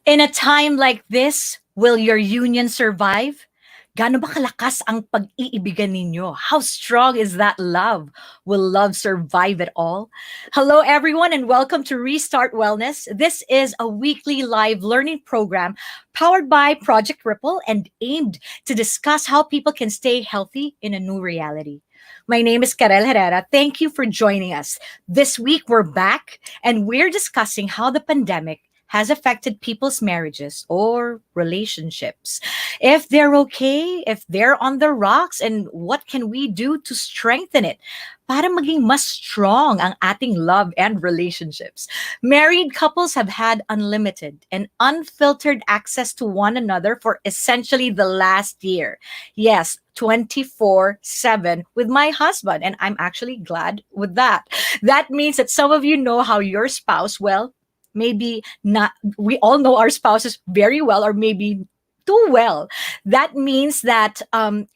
In a time like this, will your union survive? Gaano ba kalakas ang pag-iibigan ninyo? How strong is that love? Will love survive it all? Hello, everyone, and welcome to Restart Wellness. This is a weekly live learning program powered by Project Ripple and aimed to discuss how people can stay healthy in a new reality. My name is Karel Herrera. Thank you for joining us. This week, we're back and we're discussing how the pandemic has affected people's marriages or relationships. If they're okay, if they're on the rocks, and what can we do to strengthen it para maging mas strong ang ating love and relationships. Married couples have had unlimited and unfiltered access to one another for essentially the last year. Yes, 24/7 with my husband, and I'm actually glad with that. That means that some of you know how your spouse, well, maybe not, we all know our spouses very well, or maybe too well. That means that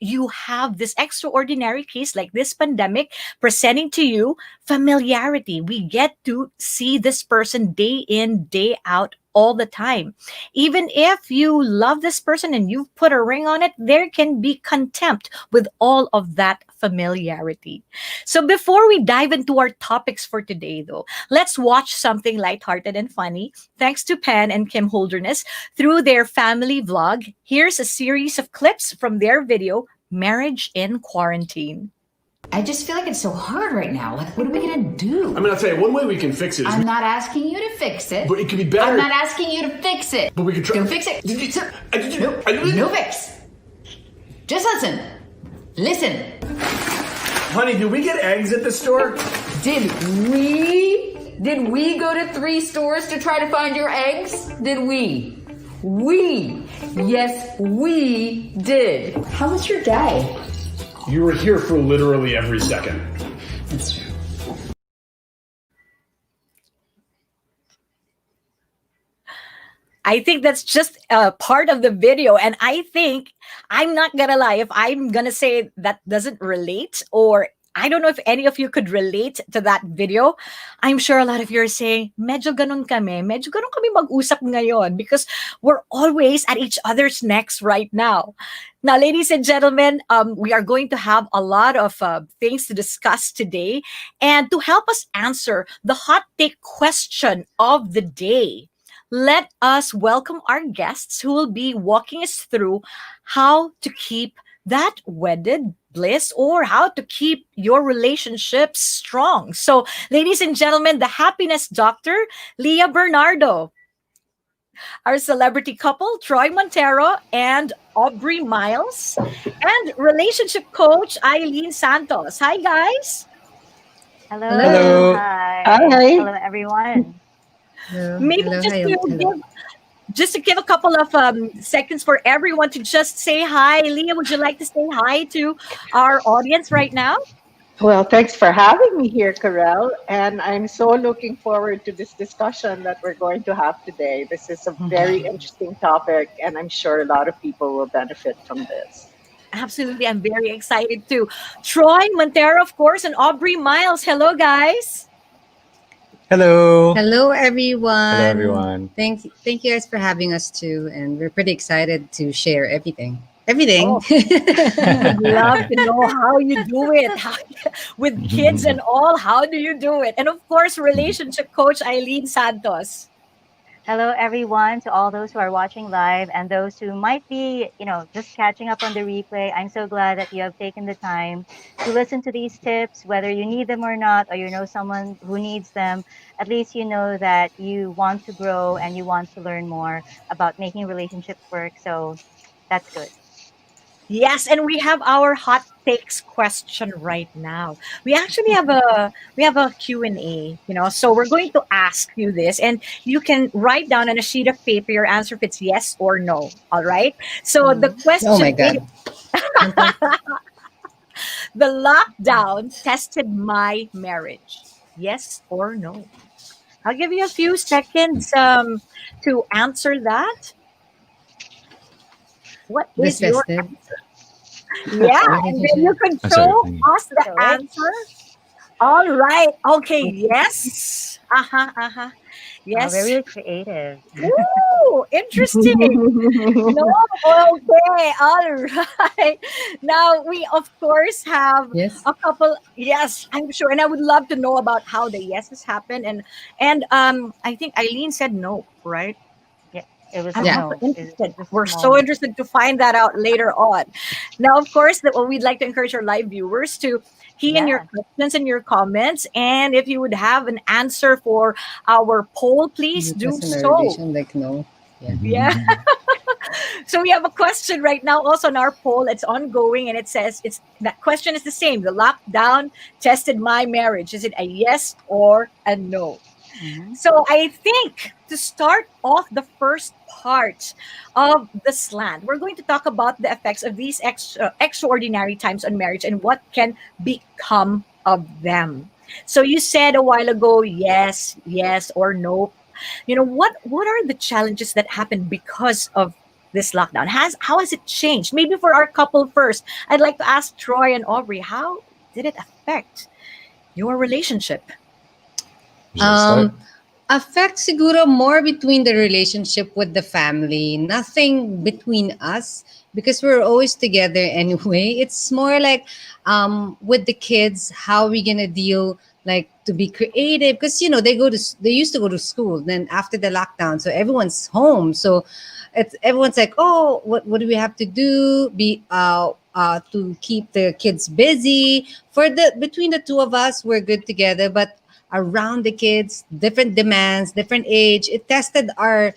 you have this extraordinary case like this pandemic presenting to you familiarity. We get to see this person day in, day out, all the time. Even if you love this person and you've put a ring on it, there can be contempt with all of that familiarity. So before we dive into our topics for today, though, let's watch something lighthearted and funny. Thanks to Pen and Kim Holderness through their family vlog. Here's a series of clips from their video, Marriage in Quarantine. I just feel like it's so hard right now. Like, what are we gonna do? I mean, I'll tell you, one way we can fix it is... I'm not asking you to fix it. But it could be better. I'm not asking you to fix it. But we could try... Don't fix it. No fix. Just listen. Listen. Honey, did we get eggs at the store? Did we go to 3 stores to try to find your eggs? Did we? Yes, we did. How was your day? You were here for literally every second. That's true. I think that's just a part of the video. And I think, I'm not gonna lie, if I'm gonna say that doesn't relate, or I don't know if any of you could relate to that video, I'm sure a lot of you are saying, medyo ganun kami mag-usap ngayon, because we're always at each other's necks right now. Now, ladies and gentlemen, we are going to have a lot of things to discuss today. And to help us answer the hot take question of the day, let us welcome our guests who will be walking us through how to keep that wedded bliss, or how to keep your relationships strong. So, ladies and gentlemen, the happiness doctor, Leah Bernardo. Our celebrity couple, Troy Montero and Aubrey Miles. And relationship coach, Eileen Santos. Hi, guys. Hello. Hello. Hi. Hi. Hello, everyone. Maybe just to give a couple of seconds for everyone to just say hi. Leah, would you like to say hi to our audience right now? Well, thanks for having me here, Karel. And I'm so looking forward to this discussion that we're going to have today. This is a very interesting topic, and I'm sure a lot of people will benefit from this. Absolutely. I'm very excited too. Troy Montero, of course, and Aubrey Miles. Hello, guys. Hello. Hello, everyone. Hello, everyone. Thank you guys for having us too, and we're pretty excited to share everything. I'd love to know how you do it with kids and all. How do you do it? And of course, relationship coach Eileen Santos. Hello, everyone, to all those who are watching live and those who might be, just catching up on the replay. I'm so glad that you have taken the time to listen to these tips, whether you need them or not, or you know someone who needs them. At least you know that you want to grow and you want to learn more about making relationships work. So that's good. Yes, and we have our hot takes question right now. We actually have a Q&A, so we're going to ask you this, and you can write down on a sheet of paper your answer if it's yes or no. All right. So the question Oh my God. the lockdown tested my marriage. Yes or no? I'll give you a few seconds to answer that. What is your Tested. answer? Yeah, and then you can show us the answer. All right. Okay. Yes. Yes. Very creative. Ooh, interesting. No, okay, all right. Now we of course have Yes. a couple. Yes, I'm sure, and I would love to know about how the yeses happen. And I think Eileen said no, right? Yeah, it was I'm a Yeah. also no. interested. Just a We're small so no. interested to find that out later on. Now, of course, that what we'd like to encourage our live viewers to key in your Yeah. questions and your comments, and if you would have an answer for our poll, please do Because in a so. relation, like no. Yeah. Yeah. So we have a question right now also on our poll. It's ongoing and it says it's that question is the same. The lockdown tested my marriage. Is it a yes or a no? Hmm. So I think to start off the first part of the slant, we're going to talk about the effects of these extraordinary times on marriage and what can become of them. So you said a while ago, yes, yes or no. What are the challenges that happen because of this lockdown? How has it changed? Maybe for our couple first, I'd like to ask Troy and Aubrey, how did it affect your relationship? Should I start? Affect siguro more between the relationship with the family, nothing between us because we're always together anyway. It's more like with the kids, how we gonna deal like to be creative because they used to go to school then after the lockdown, so everyone's home, so everyone's like, oh, what do we have to do to keep the kids busy. For the between the two of us, we're good together, but around the kids, different demands, different age. It tested our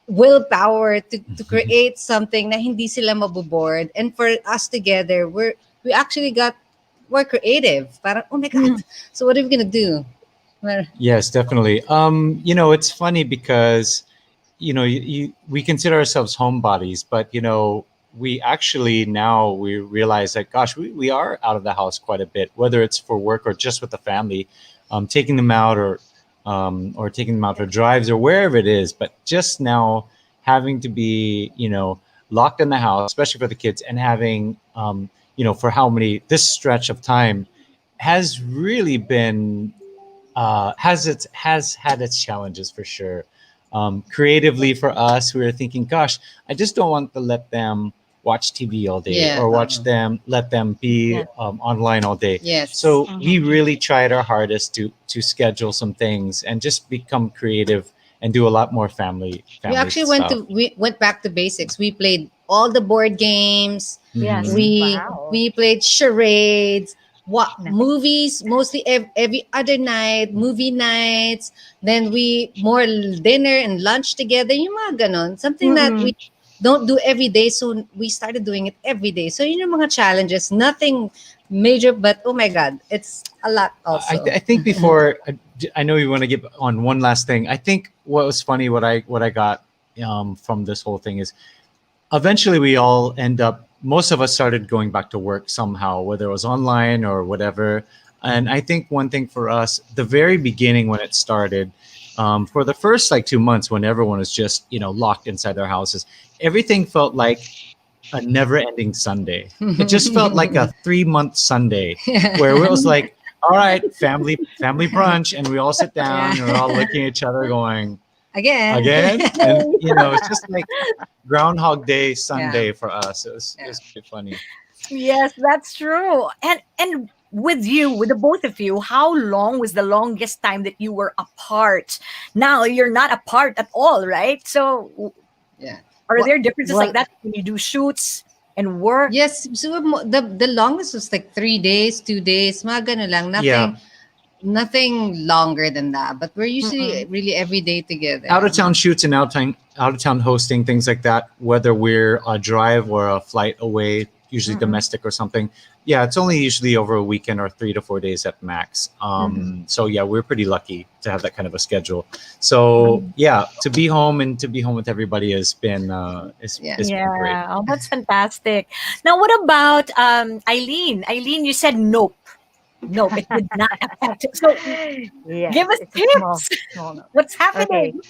willpower to create something na hindi sila maboboard. And for us together, we actually got more creative. Parang, oh my God. So what are we gonna do? Well, Yes, definitely. It's funny because we consider ourselves homebodies, but we actually now we realize that gosh, we are out of the house quite a bit, whether it's for work or just with the family, taking them out or taking them out for drives or wherever it is. But just now having to be locked in the house, especially for the kids, and having for how many this stretch of time has really been has had its challenges for sure. Creatively for us, we were thinking, gosh, I just don't want to let them watch TV all day yeah. or let them be Yeah. online all day. Yes. So we really tried our hardest to schedule some things and just become creative and do a lot more We family actually stuff. we went back to basics. We played all the board games. Yes. Mhm. Wow. We played charades. What Nice. movies? Mostly every other night, movie nights. Then we more dinner and lunch together. Yung mga ganon. Something that Mm-mm. we don't do every day. So we started doing it every day. So yun yung mga challenges. Nothing major, but oh my God, it's a lot also. I think before I know you want to get on one last thing. I think what was funny, what I got from this whole thing is eventually we all end up. Most of us started going back to work somehow, whether it was online or whatever. And I think one thing for us, the very beginning when it started, for the first like 2 months when everyone was just locked inside their houses, everything felt like a never-ending Sunday. It just felt like a 3-month Sunday where it was like, all right, family brunch, and we all sit down and we're all looking at each other going, again, and it's just like Groundhog Day Sunday for us. It was pretty funny. Yes, that's true. And with the both of you, how long was the longest time that you were apart? Now you're not apart at all, right? So Yeah. are Well, there differences well, like that when you do shoots and work? yes. So the longest was like 3 days, 2 days, mga ganun lang. Yeah, Nothing longer than that. But we're Mm-mm. usually really every day together. out of town shoots and out of town hosting, things like that. Whether we're a drive or a flight away, usually Mm-mm. domestic or something. Yeah, it's only usually over a weekend or 3 to 4 days at max. So yeah, we're pretty lucky to have that kind of a schedule. So yeah, to be home and to be home with everybody has been Yeah. it's been great. Yeah, oh, that's fantastic. Now, what about Eileen? Eileen, you said nope. Nope, it did not affect it. So Yes, give us it's a tips. small no. What's Okay, happening?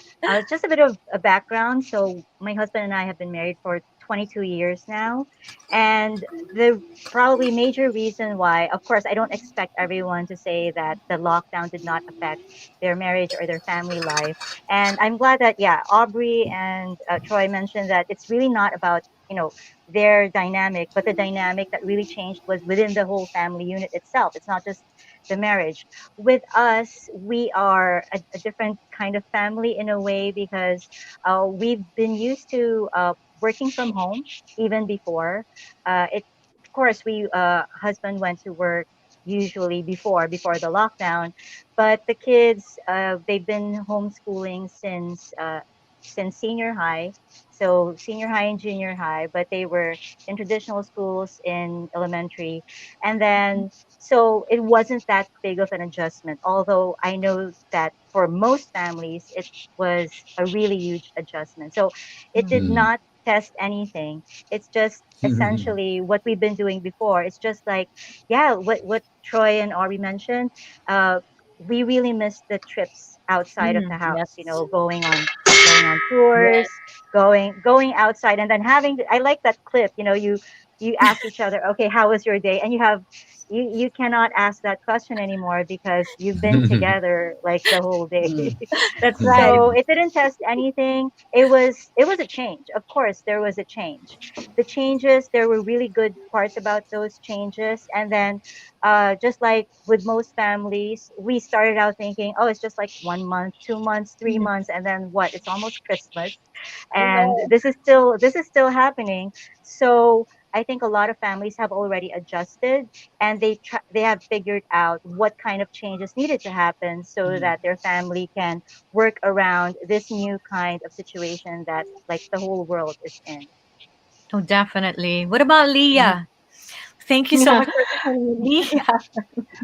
just a bit of a background. So my husband and I have been married for 22 years now. And the probably major reason why, of course, I don't expect everyone to say that the lockdown did not affect their marriage or their family life. And I'm glad that, yeah, Aubrey and Troy mentioned that it's really not about, you know, their dynamic, but the dynamic that really changed was within the whole family unit itself. It's not just the marriage. With us, we are a different kind of family in a way because we've been used to working from home even before. Of course, we husband went to work usually before the lockdown, but the kids they've been homeschooling since senior high, so senior high and junior high, but they were in traditional schools in elementary, and then so it wasn't that big of an adjustment. Although I know that for most families it was a really huge adjustment. So it did Mm. not test anything. It's just essentially what we've been doing before. It's just like, yeah, what Troy and Ari mentioned. Uh, we really miss the trips outside of the house. You Yes. know, going on tours, going outside, and then having. I like that clip. You know, you ask each other, okay, how was your day? And you cannot ask that question anymore because you've been together like the whole day. That's right. So it didn't test anything. It was a change. Of course, there was a change. The changes, there were really good parts about those changes, and then just like with most families, we started out thinking, oh, it's just like 1 month, 2 months, 3 months, and then what? It's almost Christmas, I and know. this is still happening. So I think a lot of families have already adjusted, and they have figured out what kind of changes needed to happen so that their family can work around this new kind of situation that like the whole world is in. Oh, definitely. What about Leah? Thank you so much for listening, Leah.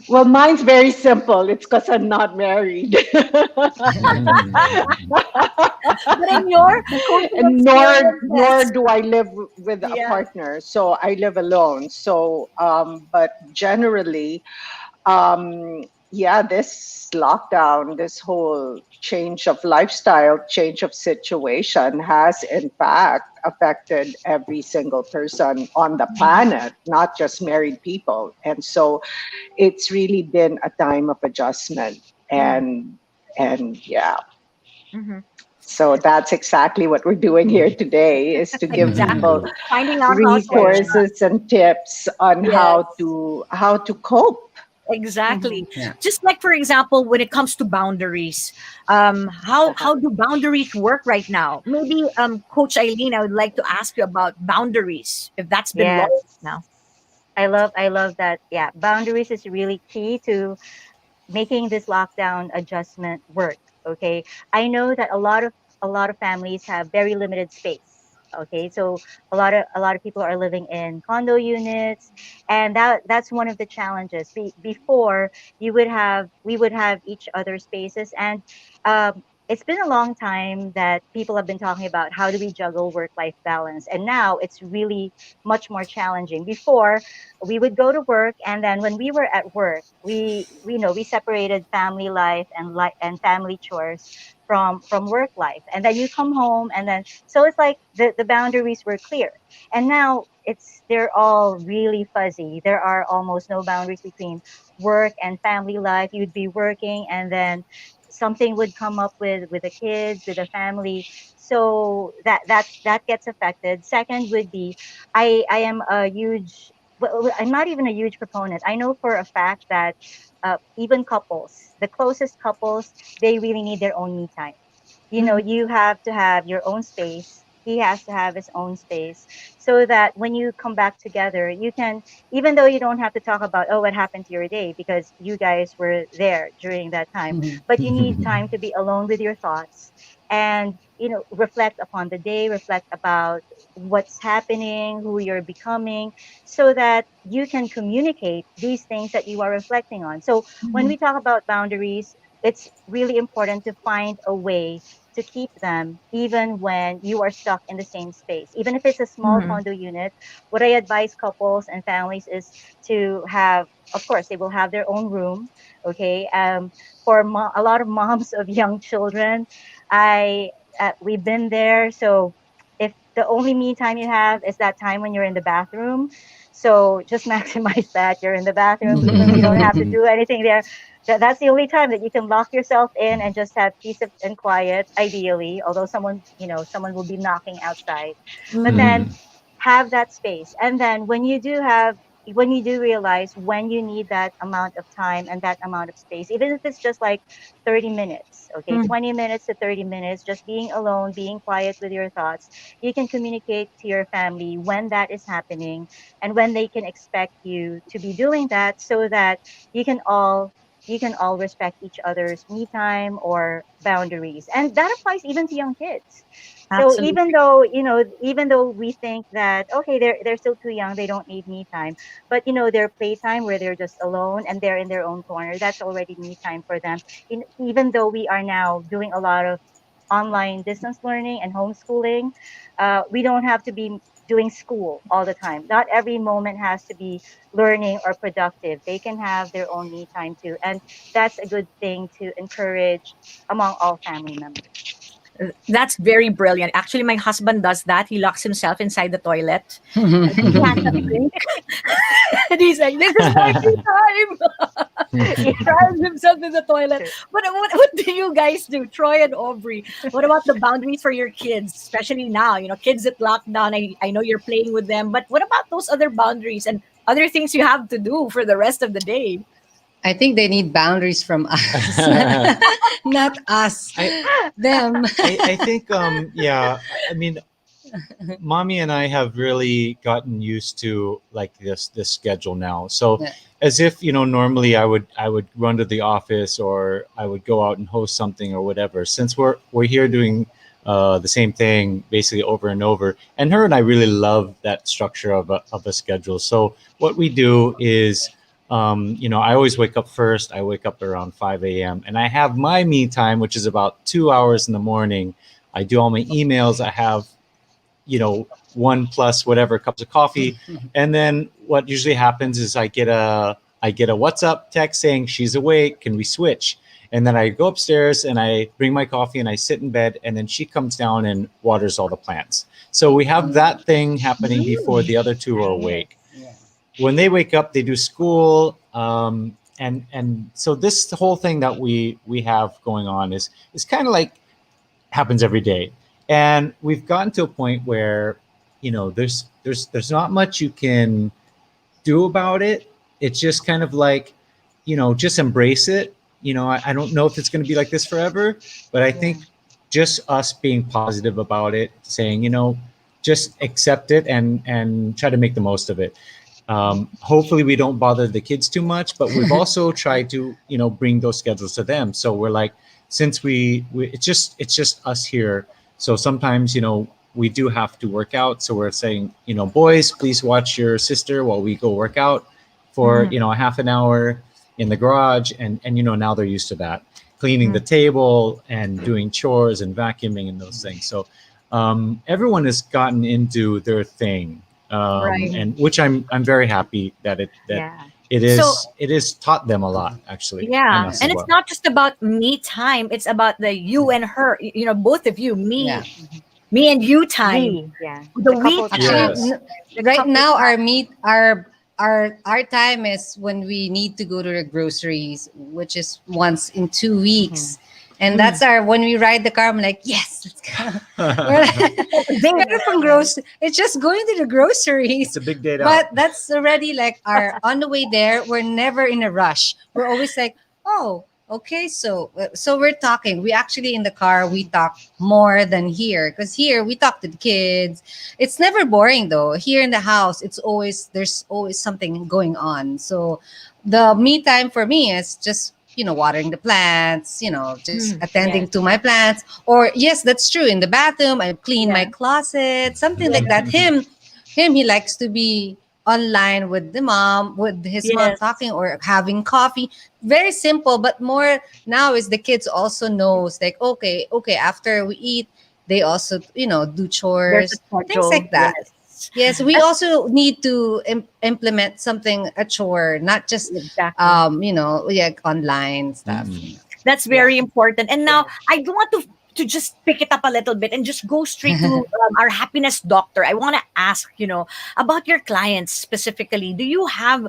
Well, mine's very simple. It's because I'm not married. But in your coaching And nor experiences, do I live with a yeah. partner. So I live alone. So but generally, yeah, this lockdown, this whole change of lifestyle, change of situation has in fact affected every single person on the planet, not just married people. And so it's really been a time of adjustment. And yeah, Hmm. so that's exactly what we're doing here today, is to give people Exactly. Finding out how to Yeah. adjust. resources and tips on how Yes. to cope. Exactly. Hmm. Just like for example, when it comes to boundaries, how do boundaries work right now? Maybe Coach Eileen, I would like to ask you about boundaries, if that's been Yes. lost now. I love that. Yeah, boundaries is really key to making this lockdown adjustment work. Okay, I know that a lot of families have very limited space. Okay, so a lot of people are living in condo units, and that's one of the challenges. Before, we would have each other's spaces, and it's been a long time that people have been talking about how do we juggle work life balance, and now it's really much more challenging. Before, we would go to work, and then when we were at work, we know we separated family life and family chores from work life, and then you come home, and then so it's like the boundaries were clear, and now they're all really fuzzy. There are almost no boundaries between work and family life. You'd be working, and then something would come up with the kids, with the family, so that gets affected. Second would be, I am a huge, well, I'm not even a huge proponent. I know for a fact that even couples, the closest couples, they really need their own me time. You know, Mhm. you have to have your own space. He has to have his own space, so that when you come back together, you can, even though you don't have to talk about, oh, what happened to your day, because you guys were there during that time, but you need time to be alone with your thoughts, and reflect upon the day, reflect about what's happening, who you're becoming, so that you can communicate these things that you are reflecting on. So when we talk about boundaries, it's really important to find a way to keep them even when you are stuck in the same space. Even if it's a small Mhm. condo unit, what I advise couples and families is to have, of course, they will have their own room. Okay. For a lot of moms of young children, I we've been there. So if the only me time you have is that time when you're in the bathroom. So just maximize that. You're in the bathroom, even you don't have to do anything there. That's the only time that you can lock yourself in and just have peace and quiet, ideally, although someone will be knocking outside. But then Mhm. have that space. And then when you do realize when you need that amount of time and that amount of space, even if it's just like 30 minutes, okay, Mm. 20 minutes to 30 minutes, just being alone, being quiet with your thoughts, you can communicate to your family when that is happening and when they can expect you to be doing that, so that you can all respect each other's me time or boundaries. And that applies even to young kids. So even Absolutely. though, even though we think that, okay, they're still too young, they don't need me time, but their playtime where they're just alone and they're in their own corner, that's already me time for them. Even though we are now doing a lot of online distance learning and homeschooling, we don't have to be doing school all the time. Not every moment has to be learning or productive. They can have their own me time too, and that's a good thing to encourage among all family members. That's very brilliant. Actually, my husband does that. He locks himself inside the toilet. And he has a drink. And he's like, this is my free time. He throws himself in the toilet. True. But what do you guys do, Troy and Aubrey? What about the boundaries for your kids, especially now? Kids at lockdown. I know you're playing with them, but what about those other boundaries and other things you have to do for the rest of the day? I think they need boundaries from us, not us, I, them. I think yeah, I mean, mommy and I have really gotten used to like this schedule now. So Yeah. as if normally I would run to the office or I would go out and host something or whatever. Since we're here doing the same thing basically over and over, and her and I really love that structure of a schedule. So what we do is. I always wake up first. I wake up around 5 a.m. and I have my me time, which is about 2 hours in the morning. I do all my emails. I have one plus whatever cups of coffee, and then what usually happens is I get a WhatsApp text saying she's awake, can we switch? And then I go upstairs and I bring my coffee and I sit in bed, and then she comes down and waters all the plants. So we have that thing happening before the other two are Nice. awake. When they wake up, they do school, and so this whole thing that we have going on is kind of like happens every day. And we've gotten to a point where there's not much you can do about it. It's just kind of like just embrace it. I don't know if it's going to be like this forever, but I think just us being positive about it, saying just accept it and try to make the most of it. Hopefully we don't bother the kids too much, but we've also tried to bring those schedules to them. So we're like, since we it's just us here. So sometimes we do have to work out. So we're saying, boys, please watch your sister while we go work out for a half an hour in the garage. And now they're used to that, cleaning the table and doing chores and vacuuming and those things. So everyone has gotten into their thing, Right. and which I'm very happy that Yeah. So it is taught them a lot, actually, and yeah, us and as it's well. not just about me time. It's about the you and her. Both of you, Yeah. me and you time, Yeah, the the we couple Actually, time. time, Yes. the right couple now time. our time is when we need to go to the groceries, which is once in 2 weeks. And that's our when we ride the car, I'm like, yes, let's go. We're There. from it's just going to the groceries. It's a big day out. But that's already like our on the way there. We're never in a rush. We're always like, oh, okay. So we're talking. We actually in the car we talk more than here, because here we talk to the kids. It's never boring though. Here in the house, there's always something going on. So the me time for me is just watering the plants, just attending Yes. to my plants. Or yes, that's true. In the bathroom, I clean my closet, something like that. Him, he likes to be online with his mom Yes. talking or having coffee. Very simple, but more now is the kids also knows like, okay, after we eat, they also, do There's a chores, things schedule. like that. Yes. Yes, we also need to implement something, a chore, not just Exactly. yeah, online stuff. Mm. That's Yeah. very important. And now Yes. I do want to to just pick it up a little bit and just go straight to our happiness doctor, I want to ask, about your clients specifically. Do you have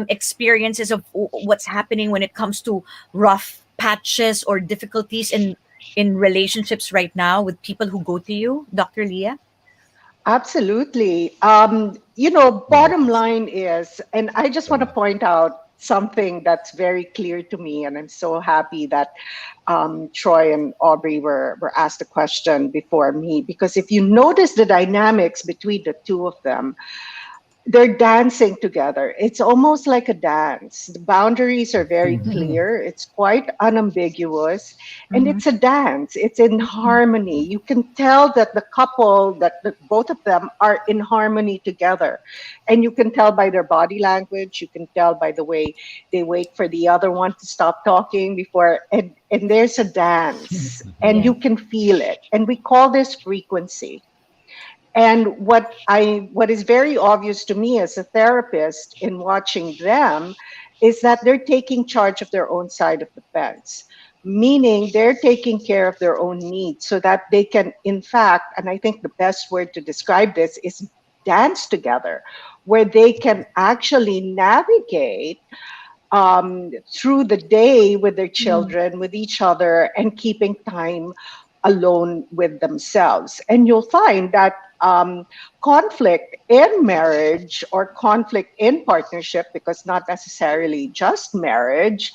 experiences of what's happening when it comes to rough patches or difficulties in relationships right now with people who go to you, Dr. Leah? Absolutely. Bottom line is, and I just want to point out something that's very clear to me, and I'm so happy that Troy and Aubrey were asked a question before me, because if you notice the dynamics between the two of them, they're dancing together. It's almost like a dance. The boundaries are very clear. It's quite unambiguous. And Mm-hmm. it's a dance. It's in harmony. You can tell that the couple, that both of them are in harmony together. And you can tell by their body language. You can tell by the way they wait for the other one to stop talking before. And there's a dance. And Yeah. you can feel it. And we call this frequency. And what is very obvious to me as a therapist in watching them is that they're taking charge of their own side of the fence, meaning they're taking care of their own needs so that they can, in fact, and I think the best word to describe this is dance together, where they can actually navigate through the day with their children, with each other, and keeping time alone with themselves. And you'll find that conflict in marriage or conflict in partnership, because not necessarily just marriage,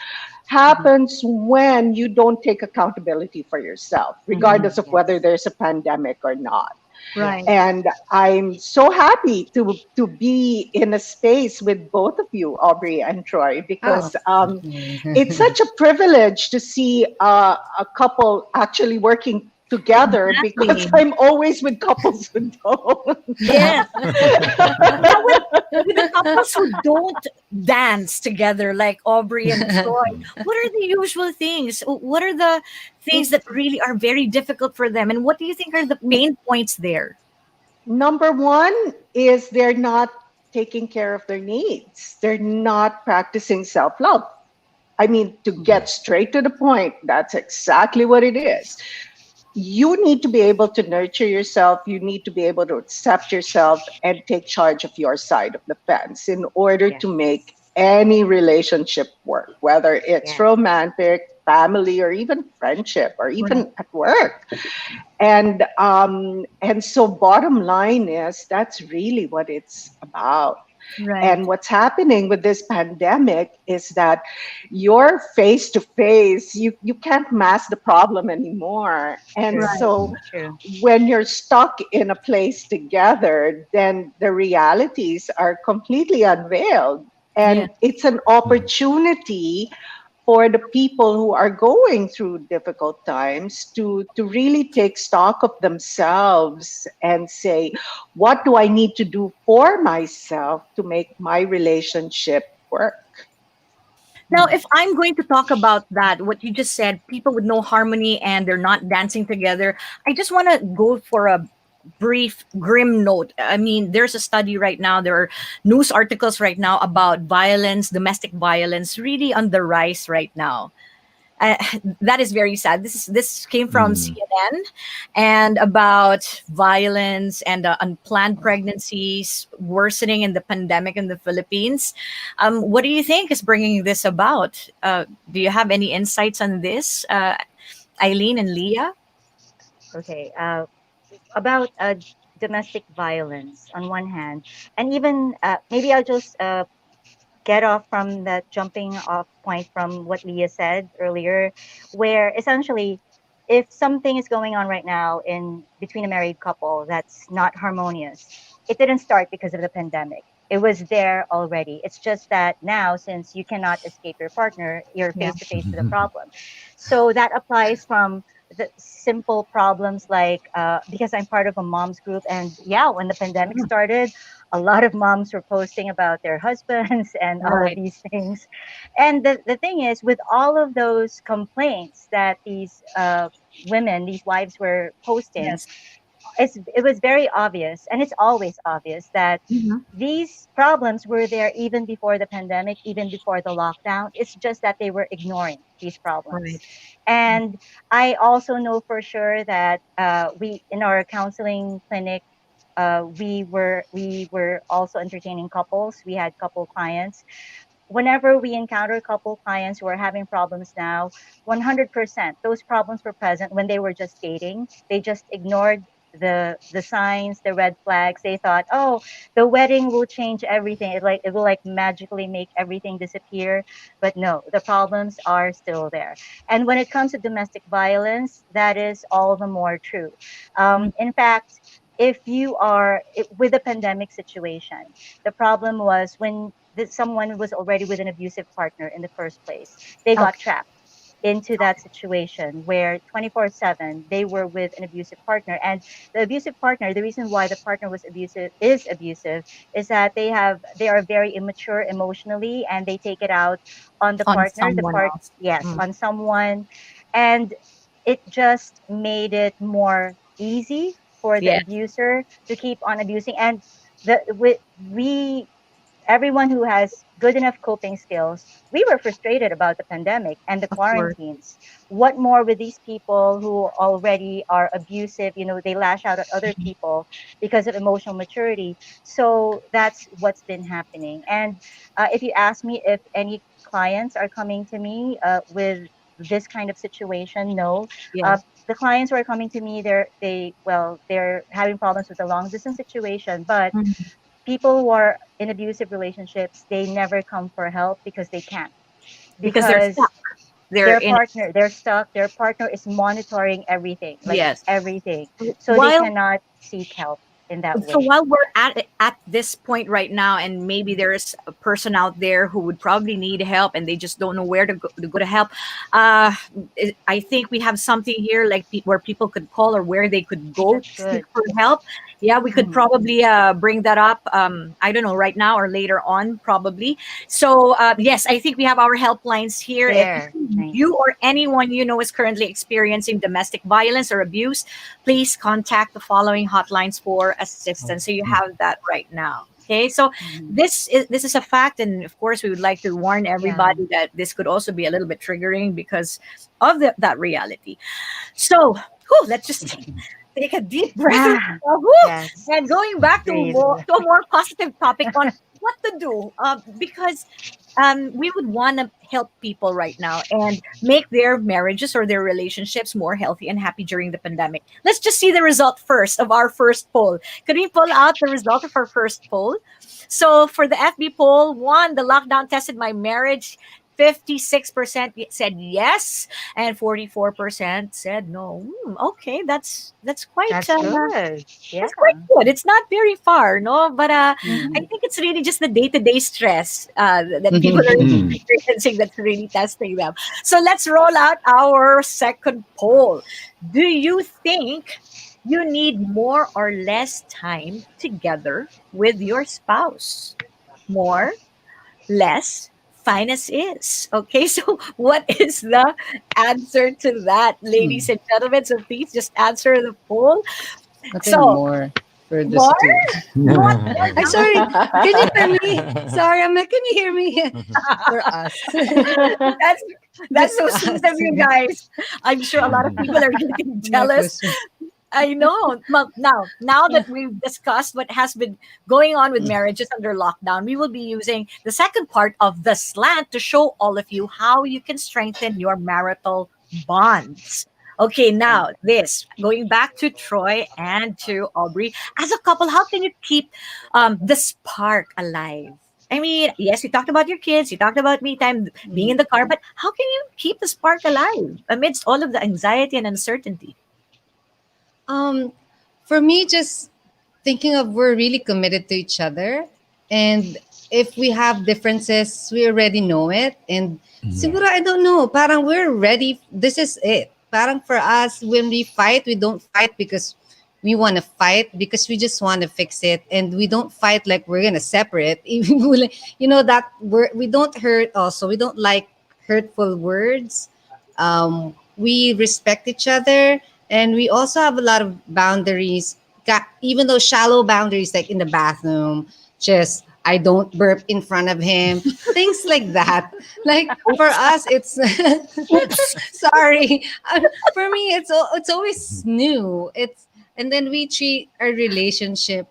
happens when you don't take accountability for yourself, regardless of whether Yes. there's a pandemic or not. Right. Yes. And I'm so happy to be in a space with both of you, Aubrey and Troy, Oh. because it's such a privilege to see a couple actually working together, because Exactly. I'm always with couples who don't. Yes. Now, with the couples who don't dance together, like Aubrey and Troy, what are the usual things? What are the things that really are very difficult for them? And what do you think are the pain points there? Number one is they're not taking care of their needs. They're not practicing self love. I mean, to get straight to the point, that's exactly what it is. You need to be able to nurture yourself. You need to be able to accept yourself and take charge of your side of the fence in order Yes. to make any relationship work, whether it's Yes. romantic, family, or even friendship, or Right. even at work. And so bottom line is that's really what it's about. Right. And what's happening with this pandemic is that you're face to face, you can't mask the problem anymore. And True. Right. so True. when you're stuck in a place together, then the realities are completely unveiled. Yeah. And it's an opportunity for the people who are going through difficult times to really take stock of themselves and say, what do I need to do for myself to make my relationship work? Now, if I'm going to talk about that, what you just said, people with no harmony and they're not dancing together, I just want to go for a brief, grim note. I mean, there's a study right now, there are news articles right now about violence, domestic violence, really on the rise right now. Uh, that is very sad. This came from CNN, and about violence and unplanned pregnancies worsening in the pandemic in the Philippines. What do you think is bringing this about? Do you have any insights on this, Eileen and Leah? Okay. About domestic violence on one hand, and even maybe I'll just get off from that jumping off point from what Leah said earlier, where essentially, if something is going on right now in between a married couple that's not harmonious, it didn't start because of the pandemic. It was there already. It's just that now, since you cannot escape your partner, you're Yeah. face to face with a problem. So that applies from the simple problems like because I'm part of a mom's group, and yeah, when the pandemic started, a lot of moms were posting about their husbands and all of Right. these things. And the thing is, with all of those complaints that these women, these wives were posting, Yes. it was very obvious, and it's always obvious that Mhm. these problems were there even before the pandemic, even before the lockdown. It's just that they were ignoring these problems. Right. And I also know for sure that we in our counseling clinic, we were also entertaining couples. We had couple clients. Whenever we encounter couple clients who are having problems now, 100% those problems were present when they were just dating. They just ignored the signs, the red flags. They thought, oh, the wedding will change everything. It will like magically make everything disappear. But no, the problems are still there. And when it comes to domestic violence, that is all the more true. Mm. In fact, if you are with the pandemic situation, the problem was when someone was already with an abusive partner in the first place. They got Okay. trapped into that situation where 24/7 they were with an abusive partner, and the abusive partner, the reason why the partner was abusive is that they are very immature emotionally, and they take it out on the On partner, someone else. yes, Mm. on someone. And it just made it more easy for the Yeah. abuser to keep on abusing. And we everyone who has good enough coping skills, we were frustrated about the pandemic and the Of course. quarantines. What more with these people who already are abusive? They lash out at other people because of emotional maturity. So that's what's been happening. And if you ask me if any clients are coming to me with this kind of situation, no. Yeah. Uh, the clients who are coming to me, they're having problems with the long distance situation, but Mhm. people who are in abusive relationships, they never come for help because they can't. Because they're Because stuck. They're in it. they're stuck, their partner is monitoring everything, like Yes. everything. So they While cannot seek help in that so way. while we're at this point right now, and maybe Mhm. there's a person out there who would probably need help and they just don't know where to go to help, uh I think we have something here like where people could call or where they could go That's to seek good. for help. Yeah, we could Mhm. probably bring that up, I don't know, right now or later on probably. So yes, I think we have our helplines here. If There. Nice. you or anyone you know is currently experiencing domestic violence or abuse, please contact the following hotlines for assistance. So you have that right now. Okay, so Mhm. this is a fact, and of course, we would like to warn Yeah. everybody that this could also be a little bit triggering because of that reality. So, let's just take a deep breath right Ah, now. yes. And going back to Breathe. a more positive topic on what to do, because we would want to help people right now and make their marriages or their relationships more healthy and happy during the pandemic. Let's just see the result first of our first poll. Could we pull out the result of our first poll? So for the FB poll, one, the lockdown tested my marriage. 56% said yes, and 44% said no. Okay, that's quite That's good. Yeah. that's quite good. It's not very far, no, but I Mhm. think it's really just the day-to-day stress that people are experiencing that's really testing them. So let's roll out our second poll. Do you think you need more or less time together with your spouse? More, less, fine as is. Okay, so what is the answer to that, ladies and gentlemen? So please just answer the poll. I think So, more for this more? too. You want more Ay, time? sorry. Can you hear me? Sorry, I'm like, can you hear me? For us. That's that's Just so sweet of us. you guys. I'm sure a lot of people are getting My jealous. question. I know. Well, now that we've discussed what has been going on with marriages under lockdown, we will be using the second part of the slant to show all of you how you can strengthen your marital bonds. Okay, now this going back to Troy and to Aubrey. As a couple, how can you keep the spark alive? I mean, yes, you talked about your kids, you talked about me time being in Mhm. the car, but how can you keep the spark alive amidst all of the anxiety and uncertainty? Um, for me, just thinking of we're really committed to each other, and if we have differences, we already know it. And siguro, I don't know, parang we're ready. This is it. Parang for us, when we fight, we don't fight because we want to fight, because we just want to fix it, and we don't fight like we're gonna separate. That we don't hurt. Also, we don't like hurtful words. We respect each other, And we also have a lot of boundaries, even though shallow boundaries, like in the bathroom, just I don't burp in front of him, things like that. Like for us, it's sorry. For me, it's always new. And then we treat our relationship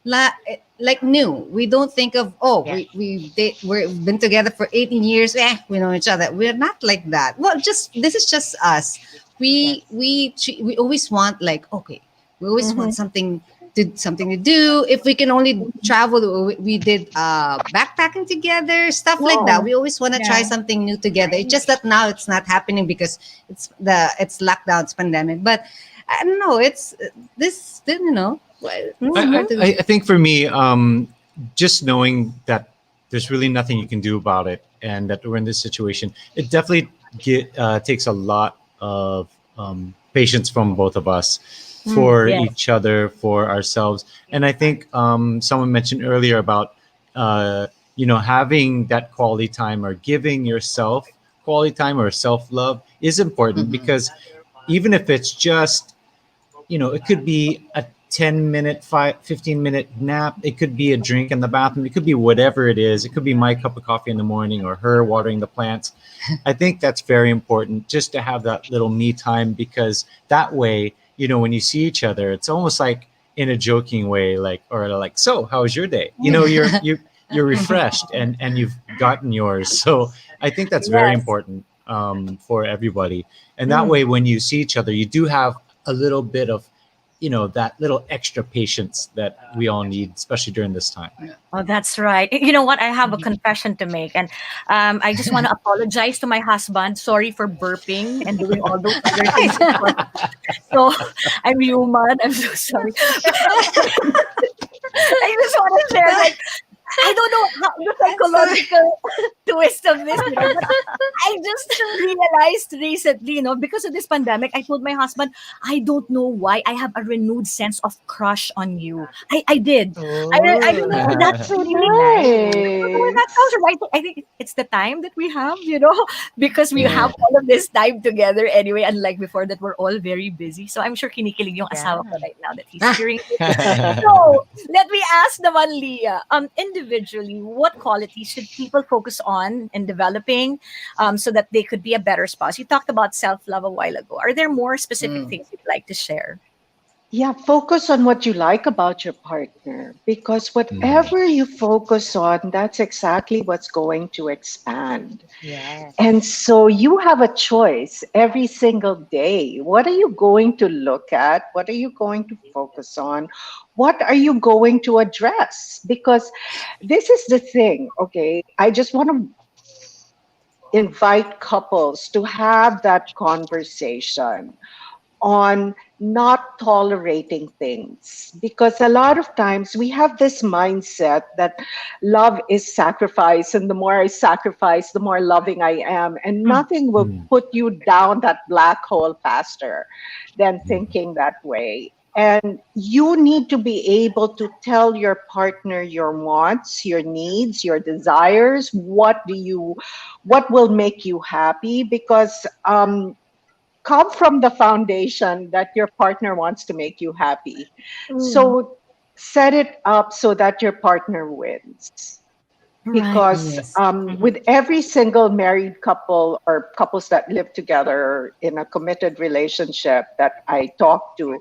like new. We don't think of, oh, Yes. we've been together for 18 years. We know each other. We're not like that. Well, just this is just us. Yes. We always want, like, okay, we always Mhm. want something to do. If we can only travel, we did backpacking together, stuff like that. Oh, We always want to try yeah. something new together. It's just that now it's not happening because it's lockdown, it's pandemic. But I don't know. It's this, you know. I, Hard to. I think for me, just knowing that there's really nothing you can do about it, and that we're in this situation, it definitely takes a lot of patience from both of us for Yes. each other, for ourselves. And I think someone mentioned earlier about having that quality time, or giving yourself quality time, or self love is important, Mhm. because even if it's just, it could be a 10-minute, 15-minute nap. It could be a drink in the bathroom. It could be whatever it is. It could be my cup of coffee in the morning, or her watering the plants. I think that's very important, just to have that little me time, because that way, when you see each other, it's almost like in a joking way, like, or like, so how was your day? You're refreshed, and you've gotten yours. So I think that's very Yes. important for everybody. And that Mm. way, when you see each other, you do have a little bit of, that little extra patience that we all need, especially during this time. Oh, that's right. You know what? I have a confession to make, and I just want to apologize to my husband. Sorry for burping and doing all those other things. So I'm human. I'm so sorry. I just want to share, like, I don't know how the psychological twist of this, but I just realized recently, because of this pandemic, I told my husband, I don't know why I have a renewed sense of crush on you. I did. I don't know. Oh, That's that's so really, Nice. well, that sounds nice. right. I think it's the time that we have, because we Yeah. have all of this time together anyway, unlike before that we're all very busy. So I'm sure kinikilig yung Yeah. asawa ko right now that he's hearing this. So let me ask naman, Leah, individually, what qualities should people focus on in developing, so that they could be a better spouse? You talked about self-love a while ago. Are there more specific Mm. things you'd like to share? Yeah, focus on what you like about your partner, because Mm. whatever you focus on, that's exactly what's going to expand. Yes. And so you have a choice every single day. What are you going to look at? What are you going to focus on? What are you going to address? Because this is the thing, okay? I just want to invite couples to have that conversation on not tolerating things, because a lot of times we have this mindset that love is sacrifice, and the more I sacrifice, the more loving I am, and Mm. nothing will Mm. put you down that black hole faster than Mm. thinking that way. And you need to be able to tell your partner your wants, your needs, your desires. What will make you happy? Because come from the foundation that your partner wants to make you happy. Mm. So set it up so that your partner wins. Right. Because Yes. with every single married couple, or couples that live together in a committed relationship that I talk to,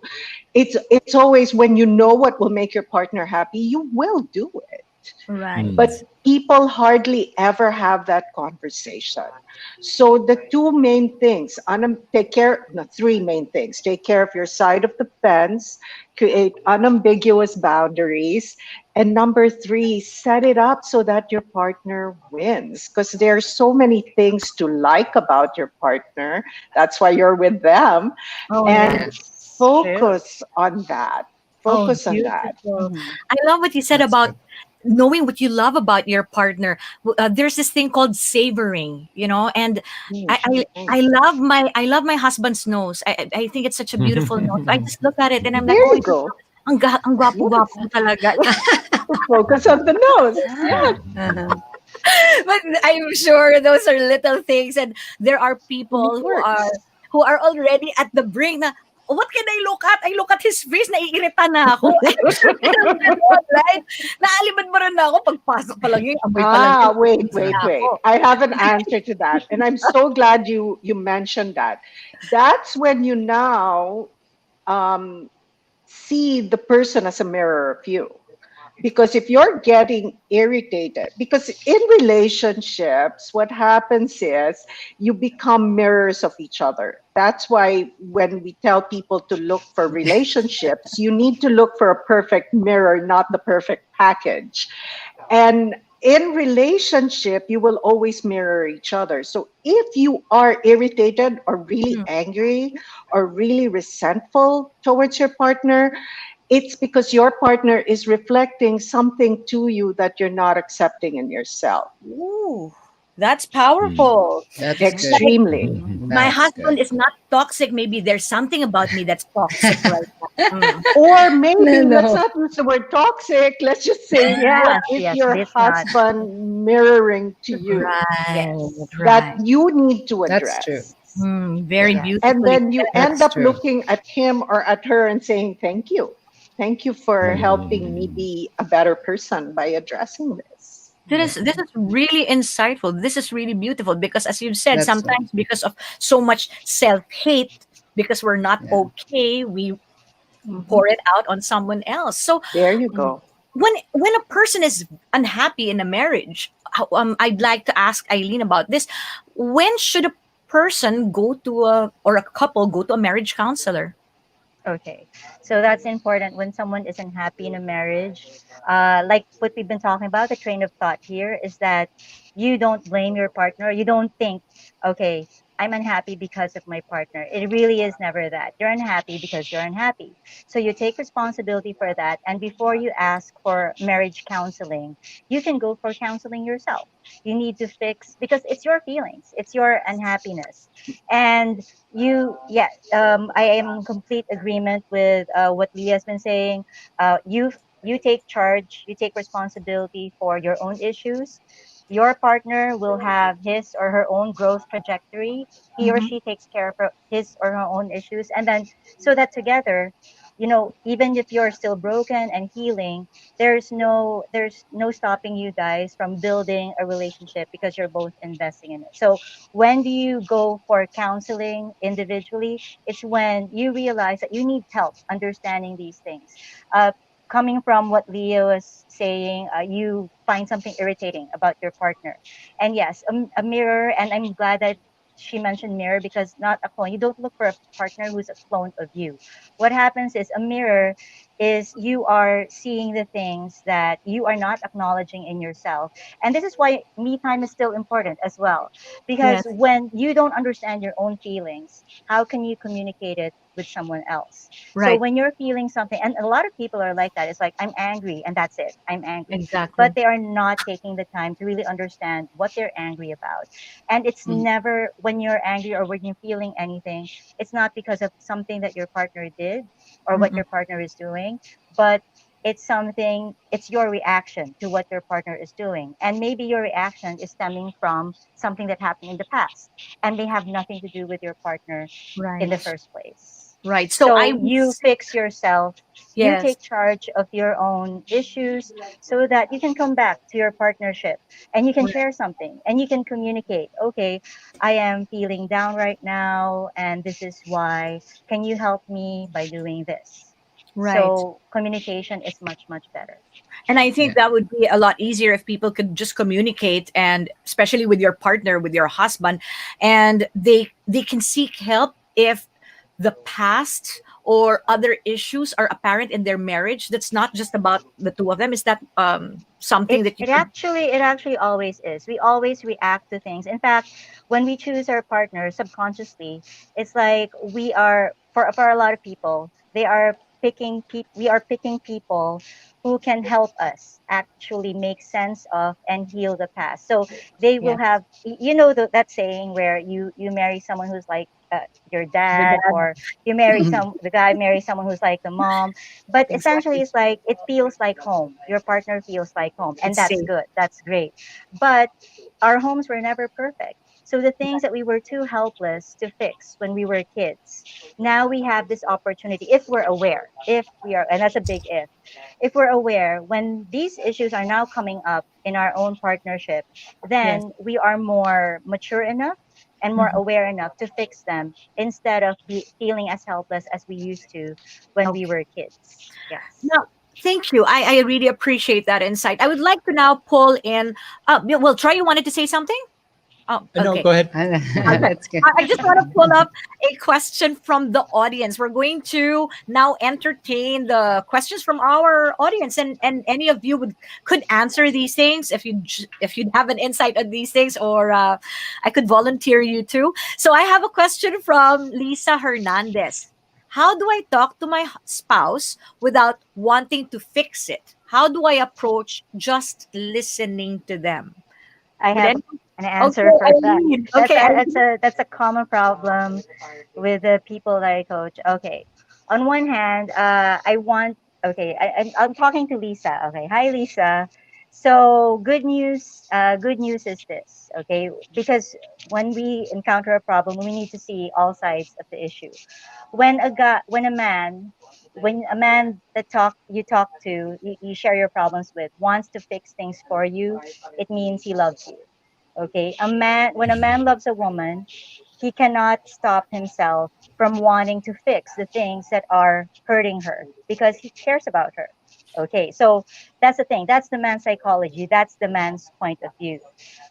it's always, when you know what will make your partner happy, you will do it. Right. Mm. But people hardly ever have that conversation. So the two main things, take care, no, three main things: take care of your side of the fence, create unambiguous boundaries, and number three, set it up so that your partner wins. Because there's so many things to like about your partner. That's why you're with them. Oh, And yeah. Yes. True. focus on that. Oh, Focus on that. beautiful. Mhm. I love what you said That's about good. knowing what you love about your partner. There's this thing called savoring, and Mm, I love my husband's nose. I think it's such a beautiful nose. I just look at it and I'm like, there oh, you go. ang gwapo-gwapo Yes. mo talaga. Focus on the nose. Yeah. Yes. Uh-huh. But I'm sure those are little things, and there are And it people who are works. already at the brink. what can I look at? I look at his face, naiirita na ako. Ganon, right? Naalibad mo rin na ako, pagpasok pa lang yun, amoy pa lang yun, Wait, busy wait, na wait. ako. I have an answer to that. And I'm so glad you mentioned that. That's when you now um, see the person as a mirror of you. Because if you're getting irritated, because in relationships, what happens is you become mirrors of each other. That's why when we tell people to look for relationships, you need to look for a perfect mirror, not the perfect package. And in relationship, you will always mirror each other. So if you are irritated or really Mm. angry or really resentful towards your partner, it's because your partner is reflecting something to you that you're not accepting in yourself. Ooh, that's Mm. powerful. That's good. Extremely. My That's husband good. is not toxic. Maybe there's something about me that's toxic right now. Mm. Or No, maybe let's no. not use the word toxic. Let's just say, what Yes, is yes, your it's not. husband mirroring to you Right, Yes, that right. you need to That's true. address? Very Yeah, yes. And beautifully then you said. end that's up true. looking at him or at her and saying, thank you. Thank you for helping me Mm. be a better person by addressing this. Yeah, This is really insightful. This is really beautiful because, as you've said, that's true. sometimes because of so much self hate, because we're not Yeah. okay, we Mhm. pour it out on someone else. So There you go. when a person is unhappy in a marriage, I'd like to ask Eileen about this. When should a person go to a or a couple go to a marriage counselor? Okay, so that's important when someone isn't happy in a marriage. Like what we've been talking about, the train of thought here is that you don't blame your partner. You don't think, okay, I'm unhappy because of my partner. It really is never that. You're unhappy because you're unhappy. So you take responsibility for that. And before you ask for marriage counseling, you can go for counseling yourself. You need to fix because it's your feelings, it's your unhappiness. And yeah, I am in complete agreement with what Leah has been saying. You take charge, you take responsibility for your own issues. Your partner will have his or her own growth trajectory. He or Mhm. she takes care of his or her own issues, and then so that together, even if you're still broken and healing, there's no stopping you guys from building a relationship because you're both investing in it. So when do you go for counseling individually? It's when you realize that you need help understanding these things. Coming from what Leo was saying, you find something irritating about your partner. And yes, a mirror, and I'm glad that she mentioned mirror because not a clone. You don't look for a partner who's a clone of you. What happens is a mirror is you are seeing the things that you are not acknowledging in yourself. And this is why me time is still important as well, because Yes. when you don't understand your own feelings, how can you communicate it with someone else? So Right. when you're feeling something, and a lot of people are like that, it's like, I'm angry, and that's it. I'm angry. But Exactly. they are not taking the time to really understand what they're angry about. And it's Mhm. never when you're angry or when you're feeling anything, it's not because of something that your partner did or what Mm-mm. your partner is doing, but it's your reaction to what your partner is doing. And maybe your reaction is stemming from something that happened in the past and they have nothing to do with your partner in the Right. first place. Right. So I So would you say fix yourself, you yes. take charge of your own issues so that you can come back to your partnership and you can Right. share something and you can communicate, okay, I am feeling down right now and this is why. Can you help me by doing this? Right. So communication is much, much better. And I think Yeah. that would be a lot easier if people could just communicate, and especially with your partner, with your husband, and they can seek help if the past or other issues are apparent in their marriage. That's not just about the two of them. Is that something It that you it could actually it actually always is. We always react to things. In fact, when we choose our partner subconsciously, it's like we are for a lot of people, we are picking people who can help us actually make sense of and heal the past. So they will yes, have that saying where you marry someone who's like your the dad, dad? or the guy marries someone who's like the mom, but essentially Exactly. it's like it feels like home. Your partner feels like home, and It's that's safe. good, that's great. But our homes were never perfect. So the things that we were too helpless to fix when we were kids, now we have this opportunity if we're aware, if we are, and that's a big if we're aware when these issues are now coming up in our own partnership, Yes. then we are more mature enough and more Mhm. aware enough to fix them instead of feeling as helpless as we used to when we Okay. were kids. Yes. Now, thank you. I really appreciate that insight. I would like to now pull in. Well, Troy, you wanted to say something? Oh, No, okay. go ahead. Okay. That's good. I just want to pull up a question from the audience. We're going to now entertain the questions from our audience, and any of you could answer these things if you have an insight on these things, or I could volunteer you too. So I have a question from Lisa Hernandez. How do I talk to my spouse without wanting to fix it? How do I approach just listening to them? I Would have anyone? an Okay, answer for that. Eileen. That's Okay, a that's Eileen. a that's a common problem with the people that I coach. Okay, on one hand, I want. Okay, I'm talking to Lisa. Okay, hi Lisa. So good news. Good news is this. Okay, because when we encounter a problem, we need to see all sides of the issue. When a man that talk to, you share your problems with, wants to fix things for you, it means he loves you. Okay, when a man loves a woman, he cannot stop himself from wanting to fix the things that are hurting her because he cares about her. Okay, so that's the thing. That's the man's psychology. That's the man's point of view.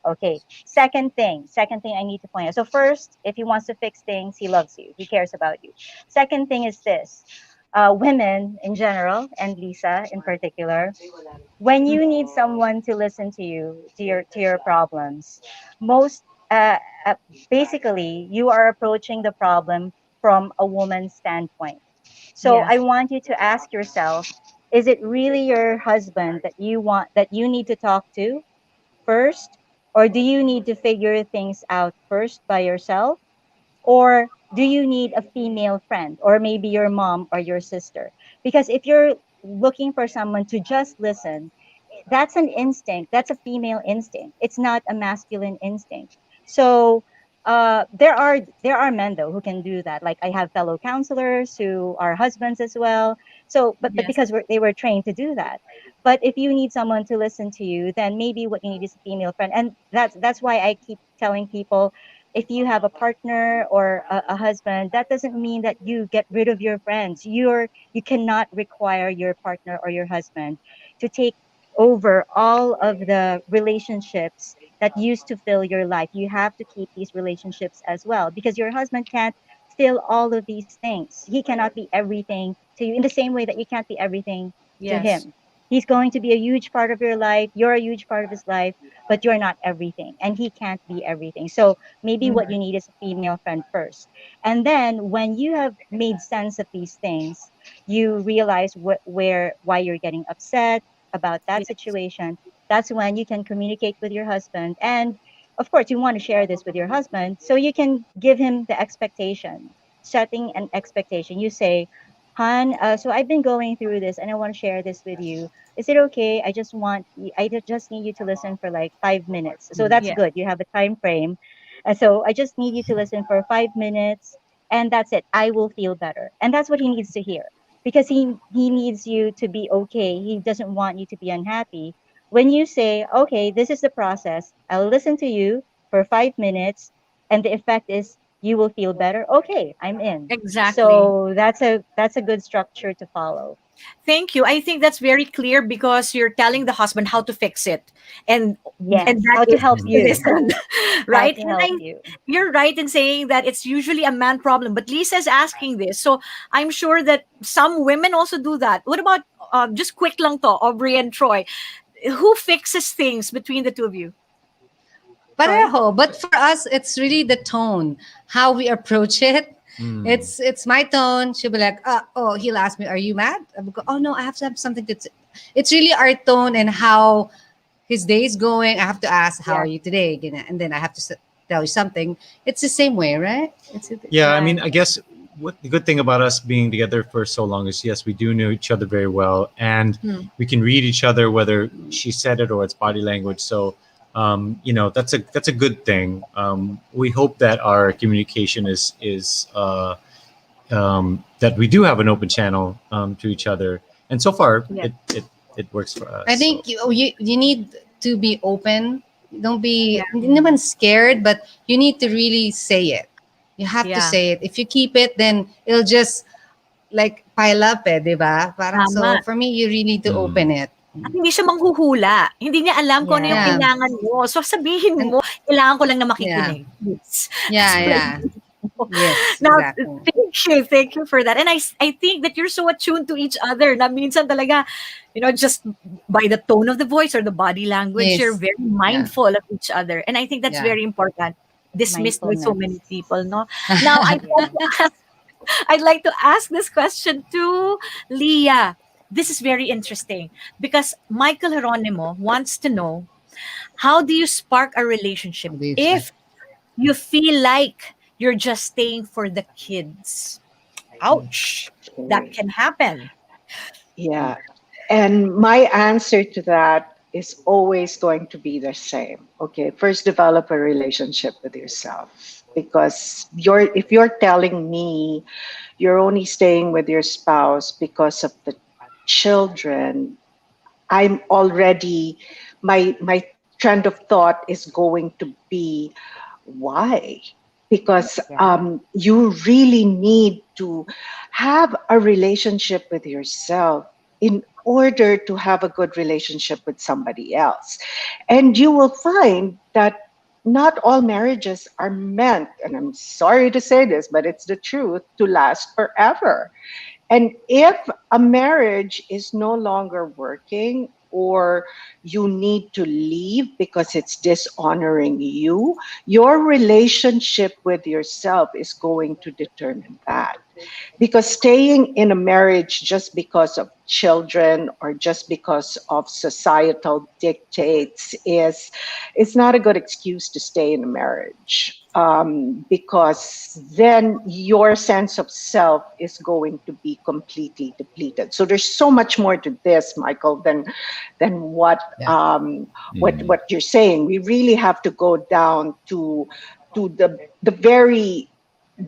Okay, second thing I need to point out. So first, if he wants to fix things, he loves you. He cares about you. Second thing is this: women in general, and Lisa in particular, when you need someone to listen to you, to your problems, most uh, uh, basically you are approaching the problem from a woman's standpoint. So Yes. I want you to ask yourself, is it really your husband that you need to talk to first, or do you need to figure things out first by yourself, or do you need a female friend, or maybe your mom or your sister? Because if you're looking for someone to just listen, that's an instinct. That's a female instinct. It's not a masculine instinct. So there are men though who can do that. Like I have fellow counselors who are husbands as well. So but Yes. because they were trained to do that. But if you need someone to listen to you, then maybe what you need is a female friend. And that's why I keep telling people, if you have a partner or a husband, that doesn't mean that you get rid of your friends. You cannot require your partner or your husband to take over all of the relationships that used to fill your life. You have to keep these relationships as well because your husband can't fill all of these things. He cannot be everything to you in the same way that you can't be everything to Yes. him. He's going to be a huge part of your life. You're a huge part of his life, but you're not everything. And he can't be everything. So maybe what you need is a female friend first. And then when you have made sense of these things, you realize why you're getting upset about that Yes. situation. That's when you can communicate with your husband. And of course, you want to share this with your husband so you can give him the expectation, setting an expectation. You say, "Han, so I've been going through this and I want to share this with you. Is it okay? I just need you to listen for like 5 minutes." So that's Yes. good. You have a time frame. So I just need you to listen for 5 minutes, and that's it. I will feel better. And that's what he needs to hear because he needs you to be okay. He doesn't want you to be unhappy. When you say, "Okay, this is the process. I'll listen to you for 5 minutes and the effect is you will feel better." Okay, I'm in. Exactly. So that's a good structure to follow. Thank you. I think that's very clear because you're telling the husband how to fix it, and Yes, that how to is help just to you. listen, How right? to And help you. you're right in saying that it's usually a man problem, but Lisa's asking this, so I'm sure that some women also do that. What about just quick lang to, Aubrey and Troy? Who fixes things between the two of you? Troy? Pareho. But for us, it's really the tone, how we approach it. Mm. It's my tone. She'll be like, oh, he'll ask me, "Are you mad?" I will go, "Oh no, I have to have something to." It's really our tone and how his day is going. I have to ask, "How are Yeah, you today?" And then I have to tell you something. It's the same way, right? Yeah, I mean, right. I guess what the good thing about us being together for so long is yes, we do know each other very well, and Hmm. we can read each other whether she said it or it's body language. So that's a good thing. We hope that our communication is that we do have an open channel to each other, and so far Yeah. it works for us. I think you need to be open. Don't be Yeah. hindi naman scared, but you need to really say it. You have to Yeah. say it. If you keep it, then it'll just like pile up, di ba? Parang so Tama. for me, you really need to open it. At hindi siya manghuhula. Hindi niya alam kung ano yung Yeah. kailangan mo. So sabihin And mo, kailangan ko lang na yeah, makikinig. Yes. yeah, That's yeah. very beautiful. Yes, Now, exactly. thank you for that. And I think that you're so attuned to each other na minsan talaga, just by the tone of the voice or the body language, you're Yes. very Yeah. mindful of each other. And I think that's Yeah. very important. Dismissed by so many Mindfulness. people, no? Now, I'd like to ask this question to Leah. This is very interesting because Michael Jeronimo wants to know, how do you spark a relationship How do you if you feel like you're just staying for the kids? Ouch. That can happen. Yeah. And my answer to that is always going to be the same. Okay. First, develop a relationship with yourself. Because if you're telling me you're only staying with your spouse because of the children, I'm already, my trend of thought is going to be, why? Because Yeah. you really need to have a relationship with yourself in order to have a good relationship with somebody else. And you will find that not all marriages are meant, and I'm sorry to say this, but it's the truth, to last forever. And if a marriage is no longer working, or you need to leave because it's dishonoring you, your relationship with yourself is going to determine that. Because staying in a marriage just because of children or just because of societal dictates is not a good excuse to stay in a marriage, because then your sense of self is going to be completely depleted. So there's so much more to this, Michael, than what Yeah. what you're saying. We really have to go down to the very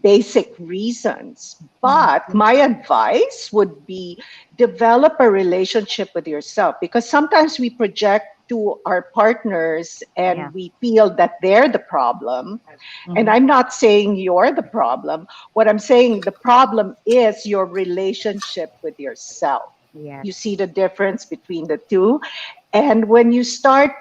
basic reasons. But my advice would be, develop a relationship with yourself, because sometimes we project to our partners and Yeah. we feel that they're the problem. And I'm not saying you're the problem. What I'm saying, the problem is your relationship with yourself. Yes. You see the difference between the two. And when you start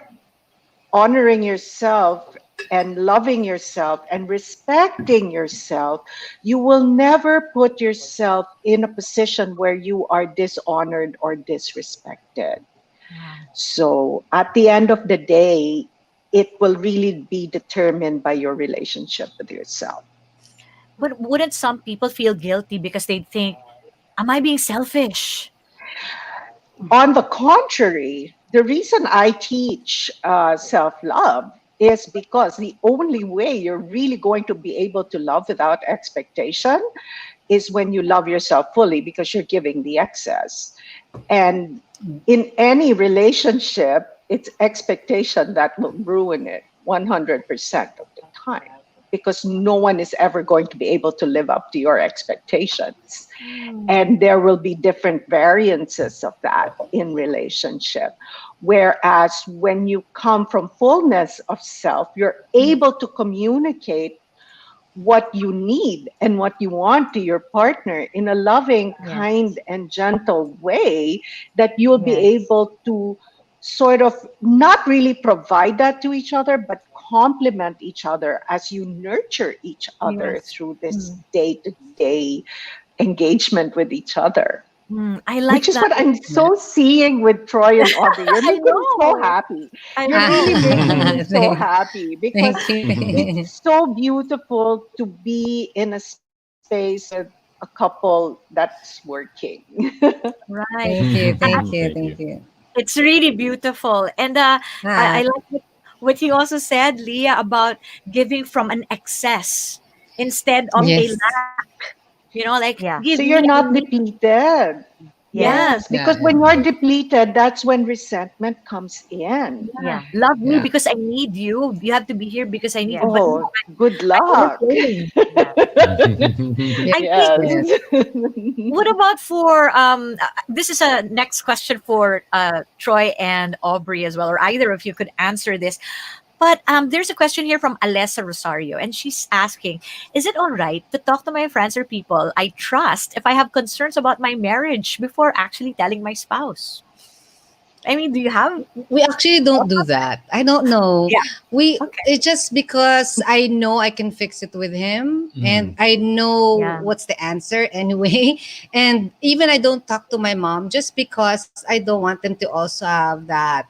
honoring yourself and loving yourself and respecting yourself, you will never put yourself in a position where you are dishonored or disrespected. So at the end of the day, it will really be determined by your relationship with yourself. But wouldn't some people feel guilty because they think, am I being selfish? On the contrary, the reason I teach self-love is because the only way you're really going to be able to love without expectation is when you love yourself fully, because you're giving the excess. And in any relationship, it's expectation that will ruin it 100% of the time, because no one is ever going to be able to live up to your expectations. And there will be different variances of that in relationship. Whereas when you come from fullness of self, you're able to communicate what you need and what you want to your partner in a loving, kind, and gentle way, that you'll be able to sort of not really provide that to each other, but complement each other as you nurture each other Yes. through this day-to-day engagement with each other. I like Which is that. what I'm so seeing with Troy and Audrey. You're I making me so know. happy. I You're know. really making me so Thank- happy, because Thank you. it's so beautiful to be in a space with a couple that's working. Right. Thank you. Thank you. Thank Thank you. you. It's really beautiful. And I like what you also said, Leah, about giving from an excess instead of a Yes. lack. Like, Yeah. give So me, you're I not need. depleted. Yes. Yes. Because when you're depleted, that's when resentment comes in. Yeah. Yeah. Love me Yeah. because I need you. You have to be here because I need you. Yeah. But no, Oh, good I'm luck. overflowing. Yeah. I think Yes. Yes. what about for this is a next question for Troy and Aubrey as well, or either of you could answer this. But there's a question here from Alessa Rosario, and she's asking, is it all right to talk to my friends or people I trust if I have concerns about my marriage before actually telling my spouse? I mean, do you have? We actually don't do that. I don't know. Yeah. We Okay. It's just because I know I can fix it with him, and Mm. I know Yeah. what's the answer anyway. And even I don't talk to my mom just because I don't want them to also have that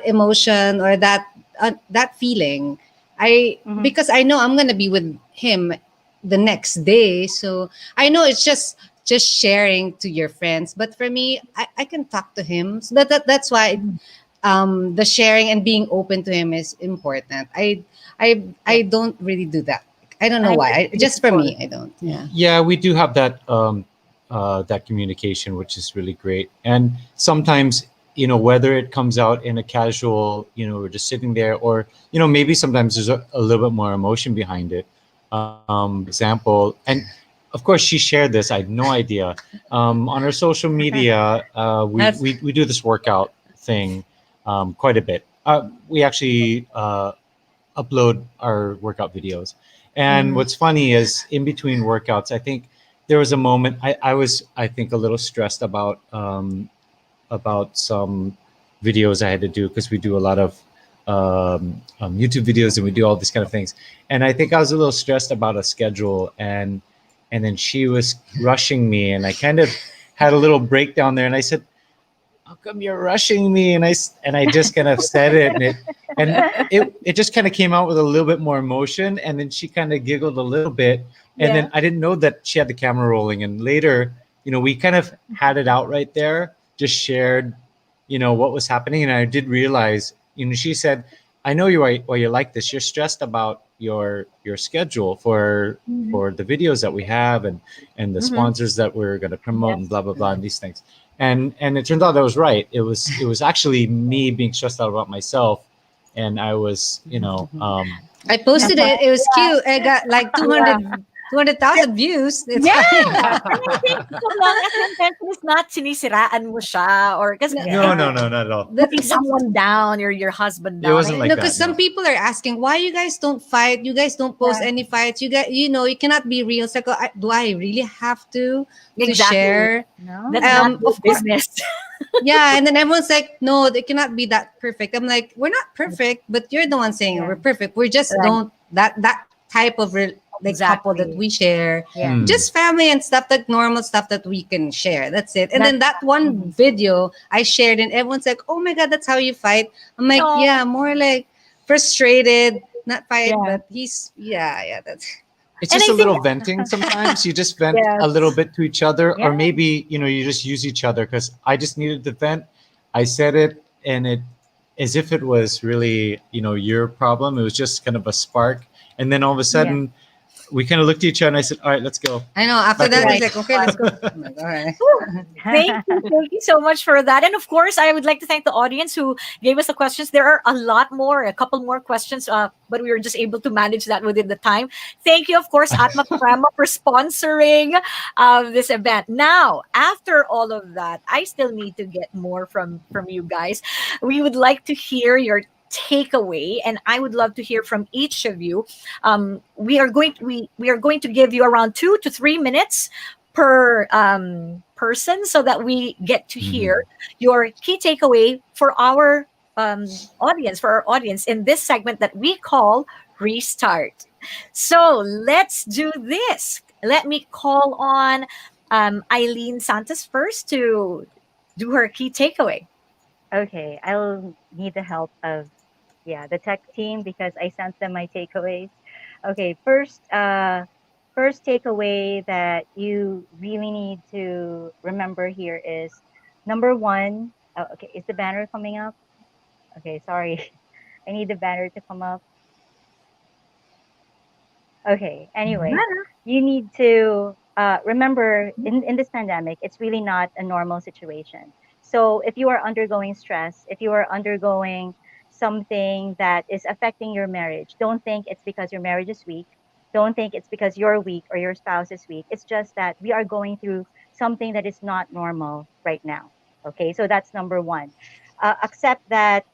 emotion or that feeling. I Hmm. Because I know I'm gonna be with him the next day, so I know it's just sharing to your friends. But for me, I can talk to him, so that's why the sharing and being open to him is important. I Yeah. don't really do that. I don't know I why. agree, Just of for course. me, I don't. Yeah. Yeah, we do have that communication, which is really great. And sometimes, whether it comes out in a casual, we're just sitting there, or maybe sometimes there's a little bit more emotion behind it. Example, and of course she shared this. I had no idea. On our social media, That's we do this workout thing quite a bit. We actually upload our workout videos. And Mhm. what's funny is in between workouts, I think there was a moment I was, I think, a little stressed about some videos I had to do, because we do a lot of YouTube videos and we do all these kind of things. And I think I was a little stressed about a schedule, and then she was rushing me, and I kind of had a little breakdown there, and I said, how come you're rushing me? And I just kind of said it, and it just kind of came out with a little bit more emotion, and then she kind of giggled a little bit, and Yeah. then I didn't know that she had the camera rolling, and later, we kind of had it out right there, just shared, what was happening, and I did realize, she said, I know why you're like this. You're stressed about your schedule Mhm. for the videos that we have, and the Mhm. sponsors that we're going to promote, and Yes. blah blah blah, and these things. And it turns out I was right. It was actually me being stressed out about myself, and I was, I posted Uh-huh. it. It was cute. I got like Yeah. 200,000 views. It's Yeah, fine. and I think so long as the intention is not sinisiraan mo siya, or kasi no, it's no, Yeah. no, not at all. putting That's someone down, your husband It down. wasn't I like No, because that. some No. people are asking why you guys don't fight. You guys don't post Yeah, any fights. You cannot be real. It's like, oh, do I really have to exactly. share? No. That's not your Of course, business. yeah. And then everyone's like, no, they cannot be that perfect. I'm like, we're not perfect, but you're the one saying Yeah. we're perfect. We're just Right. don't that type of like couple that Exactly. we share, Yeah. Hmm. just family and stuff, that normal stuff that we can share. That's it. And That's then that one mhm. video I shared, and everyone's like, oh my god, that's how you fight. I'm like, Oh, yeah, more like frustrated, not fight, yeah. but yeah, that's It's And just I a think little venting. Sometimes you just vent a little yes. bit to each other, or Yeah. maybe you just use each other. Because I just needed to vent. I said it, and it, as if it was really your problem. It was just kind of a spark, and then all of a Yeah. sudden we kind of looked at each other, and I said, "All right, let's go I know. After back to that, it's work." Right. like, okay, let's go. I'm like, all right. Whew. Thank you so much for that. And of course, I would like to thank the audience who gave us the questions. There are a lot more, a couple more questions, but we were just able to manage that within the time. Thank you, of course, Atma Prema for sponsoring this event. Now, after all of that, I still need to get more from you guys. We would like to hear your takeaway, and I would love to hear from each of you. We are going to give you around 2 to 3 minutes per person so that we get to Mhm. hear your key takeaway for our audience in this segment that we call Restart. So let's do this. Let me call on Eileen Santos first to do her key takeaway. Okay. I'll need the help of the tech team because I sent them my takeaways. Okay. First takeaway that you really need to remember here is number one. Oh, okay. Is the banner coming up? Okay. Sorry. I need the banner to come up. Okay. Anyway, you need to remember, in this pandemic, it's really not a normal situation. So if you are undergoing stress, if you are undergoing something that is affecting your marriage, don't think it's because your marriage is weak. Don't think it's because you're weak or your spouse is weak. It's just that we are going through something that is not normal right now. Okay, so that's number one. Accept that,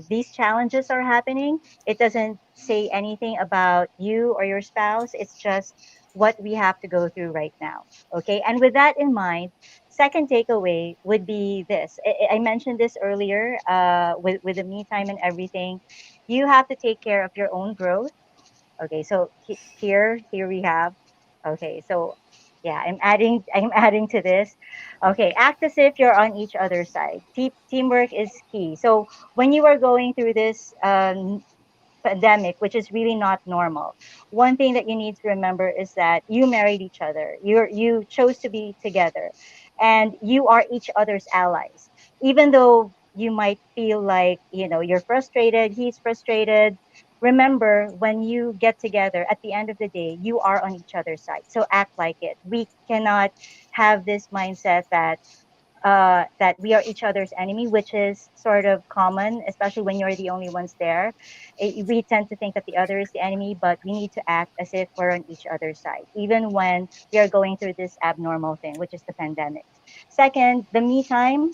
these challenges are happening. It doesn't say anything about you or your spouse. It's just what we have to go through right now. Okay, and with that in mind, second takeaway would be this. I mentioned this earlier, with the me time and everything. You have to take care of your own growth. Okay, so here we have. Okay, so yeah, I'm adding to this. Okay, act as if you're on each other's side. Teamwork is key. So when you are going through this pandemic, which is really not normal, one thing that you need to remember is that you married each other. You chose to be together, and you are each other's allies. Even though you might feel like, you're frustrated, he's frustrated. Remember, when you get together, at the end of the day, you are on each other's side. So act like it. We cannot have this mindset that we are each other's enemy, which is sort of common, especially when you're the only ones there. We tend to think that the other is the enemy, but we need to act as if we're on each other's side, even when we are going through this abnormal thing, which is the pandemic. Second, the me time.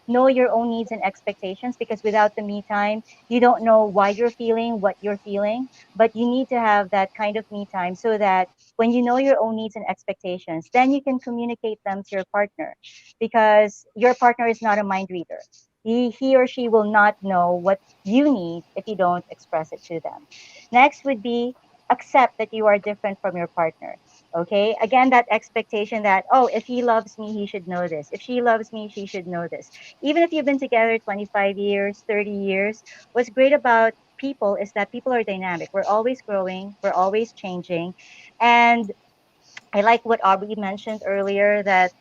Know your own needs and expectations, because without the me time, you don't know why you're feeling what you're feeling. But you need to have that kind of me time so that when you know your own needs and expectations, then you can communicate them to your partner, because your partner is not a mind reader. He or she will not know what you need if you don't express it to them. Next would be accept that you are different from your partner. Okay. Again, that expectation that, oh, if he loves me, he should know this. If she loves me, she should know this. Even if you've been together 25 years, 30 years, what's great about people is that people are dynamic. We're always growing, we're always changing. And I like what Aubrey mentioned earlier, that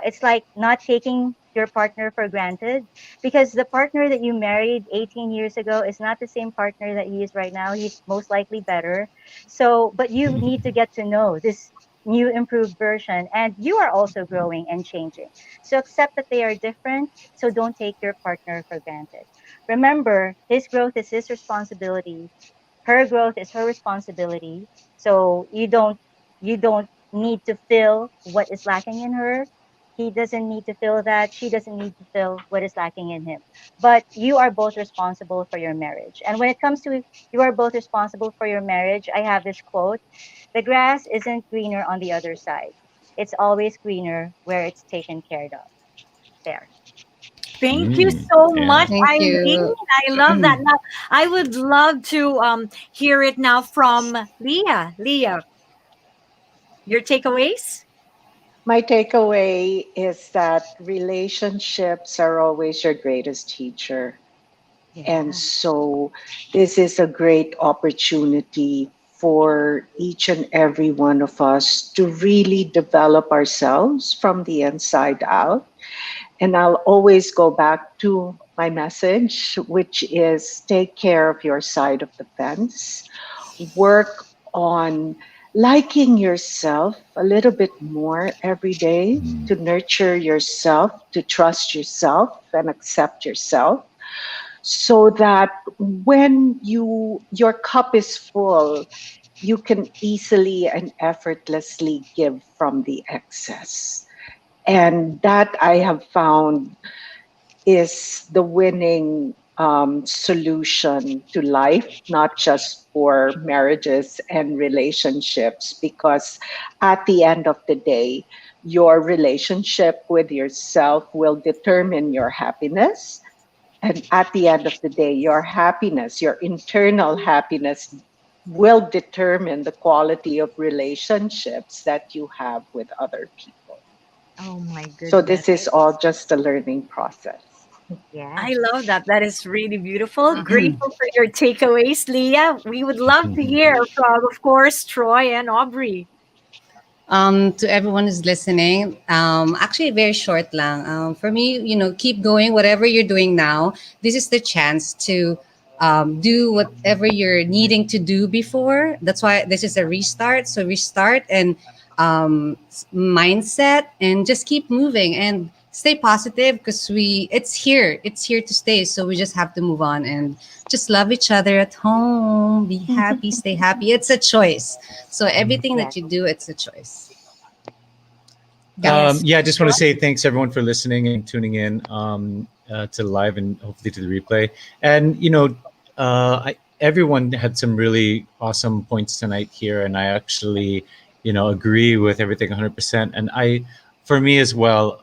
it's like not taking your partner for granted, because the partner that you married 18 years ago is not the same partner that he is right now. He's most likely better. So, but you need to get to know this new improved version, and you are also growing and changing. So accept that they are different. So don't take your partner for granted. Remember, his growth is his responsibility, her growth is her responsibility. So you don't need to fill what is lacking in her. He doesn't need to fill that. She doesn't need to fill what is lacking in him. But you are both responsible for your marriage. And when it comes to you are both responsible for your marriage, I have this quote: the grass isn't greener on the other side. It's always greener where it's taken care of. There. Thank you Mm, so yeah. much, Thank Eileen. you. I love that. Now, I would love to hear it now from Leah. Leah, your takeaways? My takeaway is that relationships are always your greatest teacher. And Yeah. so this is a great opportunity for each and every one of us to really develop ourselves from the inside out. And I'll always go back to my message, which is take care of your side of the fence, work on liking yourself a little bit more every day, to nurture yourself, to trust yourself and accept yourself, so that when your cup is full, you can easily and effortlessly give from the excess. And that I have found is the winning solution to life, not just for marriages and relationships, because at the end of the day, your relationship with yourself will determine your happiness. And at the end of the day, your happiness, your internal happiness, will determine the quality of relationships that you have with other people. Oh my So goodness. this is all just a learning process. I Yes. love that. That is really beautiful. Grateful for your takeaways, Leah. We would love to hear from, of course, Troy and Aubrey. To everyone who's listening, actually very short lang. For me, keep going whatever you're doing now. This is the chance to do whatever you're needing to do before. That's why this is a restart. So restart and mindset, and just keep moving and stay positive, because it's here to stay. So we just have to move on and just love each other at home, be happy, stay happy. It's a choice. So everything that you do, it's a choice. Yes. Yeah, I just want to say thanks everyone for listening and tuning in to the live and hopefully to the replay. And everyone had some really awesome points tonight here, and I actually agree with everything 100%. And for me as well,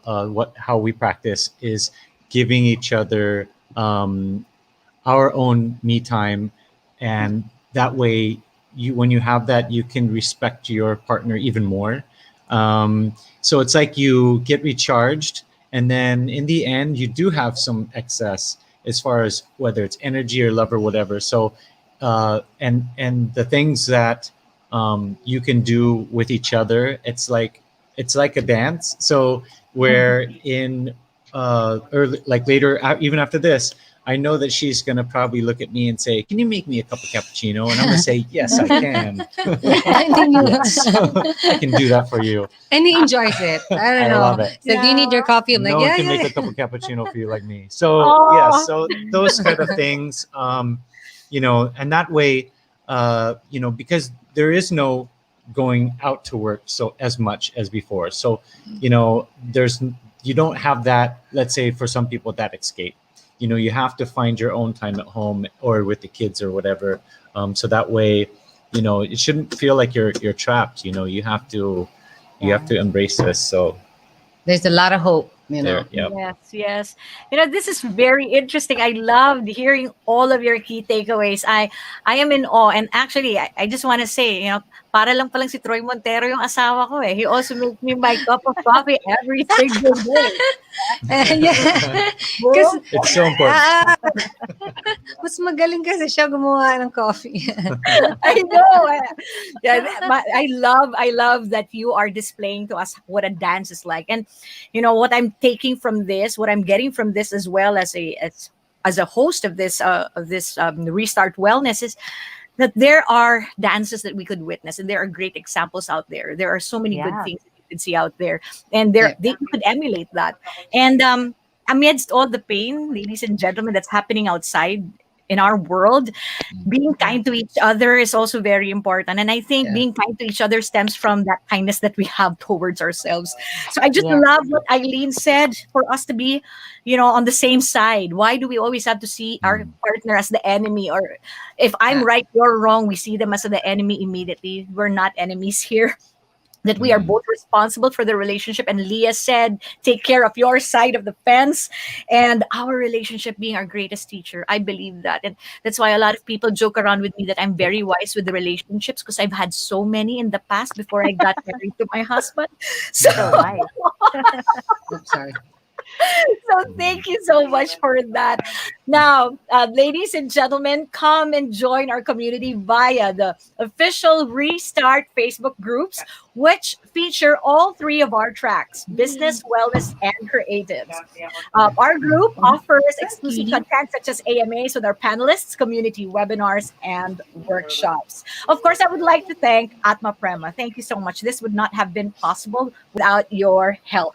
how we practice is giving each other our own me time, and that way when you have that, you can respect your partner even more. So it's like you get recharged, and then in the end, you do have some excess as far as whether it's energy or love or whatever. So, and the things that you can do with each other, it's like a dance. So where in early, like later, even after this, I know that she's gonna probably look at me and say, "Can you make me a cup of cappuccino?" And I'm gonna say, "Yes, I can. And he knew that. I can do that for you." And he enjoys it. I don't I know. love it. So do you need your coffee? I'm like, No one yeah, can yeah, make yeah. a cup of cappuccino for you like me. So Aw. so those kind of things, and that way, because there is no going out to work so as much as before. So, there's you don't have that. Let's say for some people that escape. You have to find your own time at home or with the kids or whatever. So that way, it shouldn't feel like you're trapped. You have to embrace this. So There's a lot of hope, you know. there, yeah. Yes, yes. This is very interesting. I loved hearing all of your key takeaways. I am in awe. And actually, I just want to say, para lang palang si Troy Montero yung asawa ko eh. He also makes me my cup of coffee every single day. Yeah. Because It's so important. mas magaling kasi siya gumawa ng coffee. I know. Yeah, I love that you are displaying to us what a dance is like. And what I'm taking from this, what I'm getting from this as well as a host of this Restart Wellness is that there are dances that we could witness, and there are great examples out there. There are so many good Yeah. things that you could see out there, and Yeah. they could emulate that. And amidst all the pain, ladies and gentlemen, that's happening outside in our world, being kind to each other is also very important. And I think Yeah. being kind to each other stems from that kindness that we have towards ourselves. So I just Yes. love what Eileen said, for us to be, on the same side. Why do we always have to see our partner as the enemy? Or if I'm Yeah. right, you're wrong, we see them as the enemy immediately. We're not enemies here. That we are both responsible for the relationship. And Leah said, take care of your side of the fence. And our relationship being our greatest teacher. I believe that. And that's why a lot of people joke around with me that I'm very wise with the relationships, because I've had so many in the past before I got married to my husband. So, So wise. Oops, sorry. so thank you so much for that. Now, ladies and gentlemen, come and join our community via the official Restart Facebook groups, which feature all three of our tracks: business, wellness, and creatives. Our group offers exclusive content such as AMAs with our panelists, community webinars, and workshops. Of course, I would like to thank Atma Prema. Thank you so much. This would not have been possible without your help.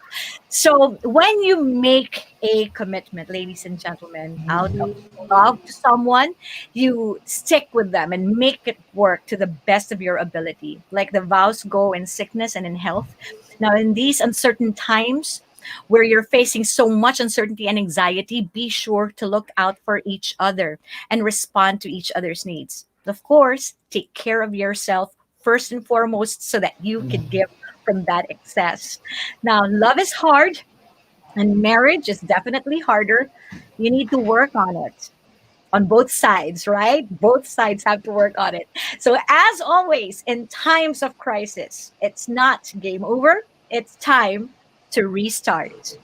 So when you make a commitment, ladies and gentlemen, out of love to someone, you stick with them and make it work to the best of your ability. Like the vows go in sickness and in health. Now, in these uncertain times where you're facing so much uncertainty and anxiety, be sure to look out for each other and respond to each other's needs. Of course, take care of yourself first and foremost so that you can give from that excess. Now, love is hard and marriage is definitely harder. You need to work on it on both sides, right? Both sides have to work on it. So, as always, in times of crisis, it's not game over, it's time to restart.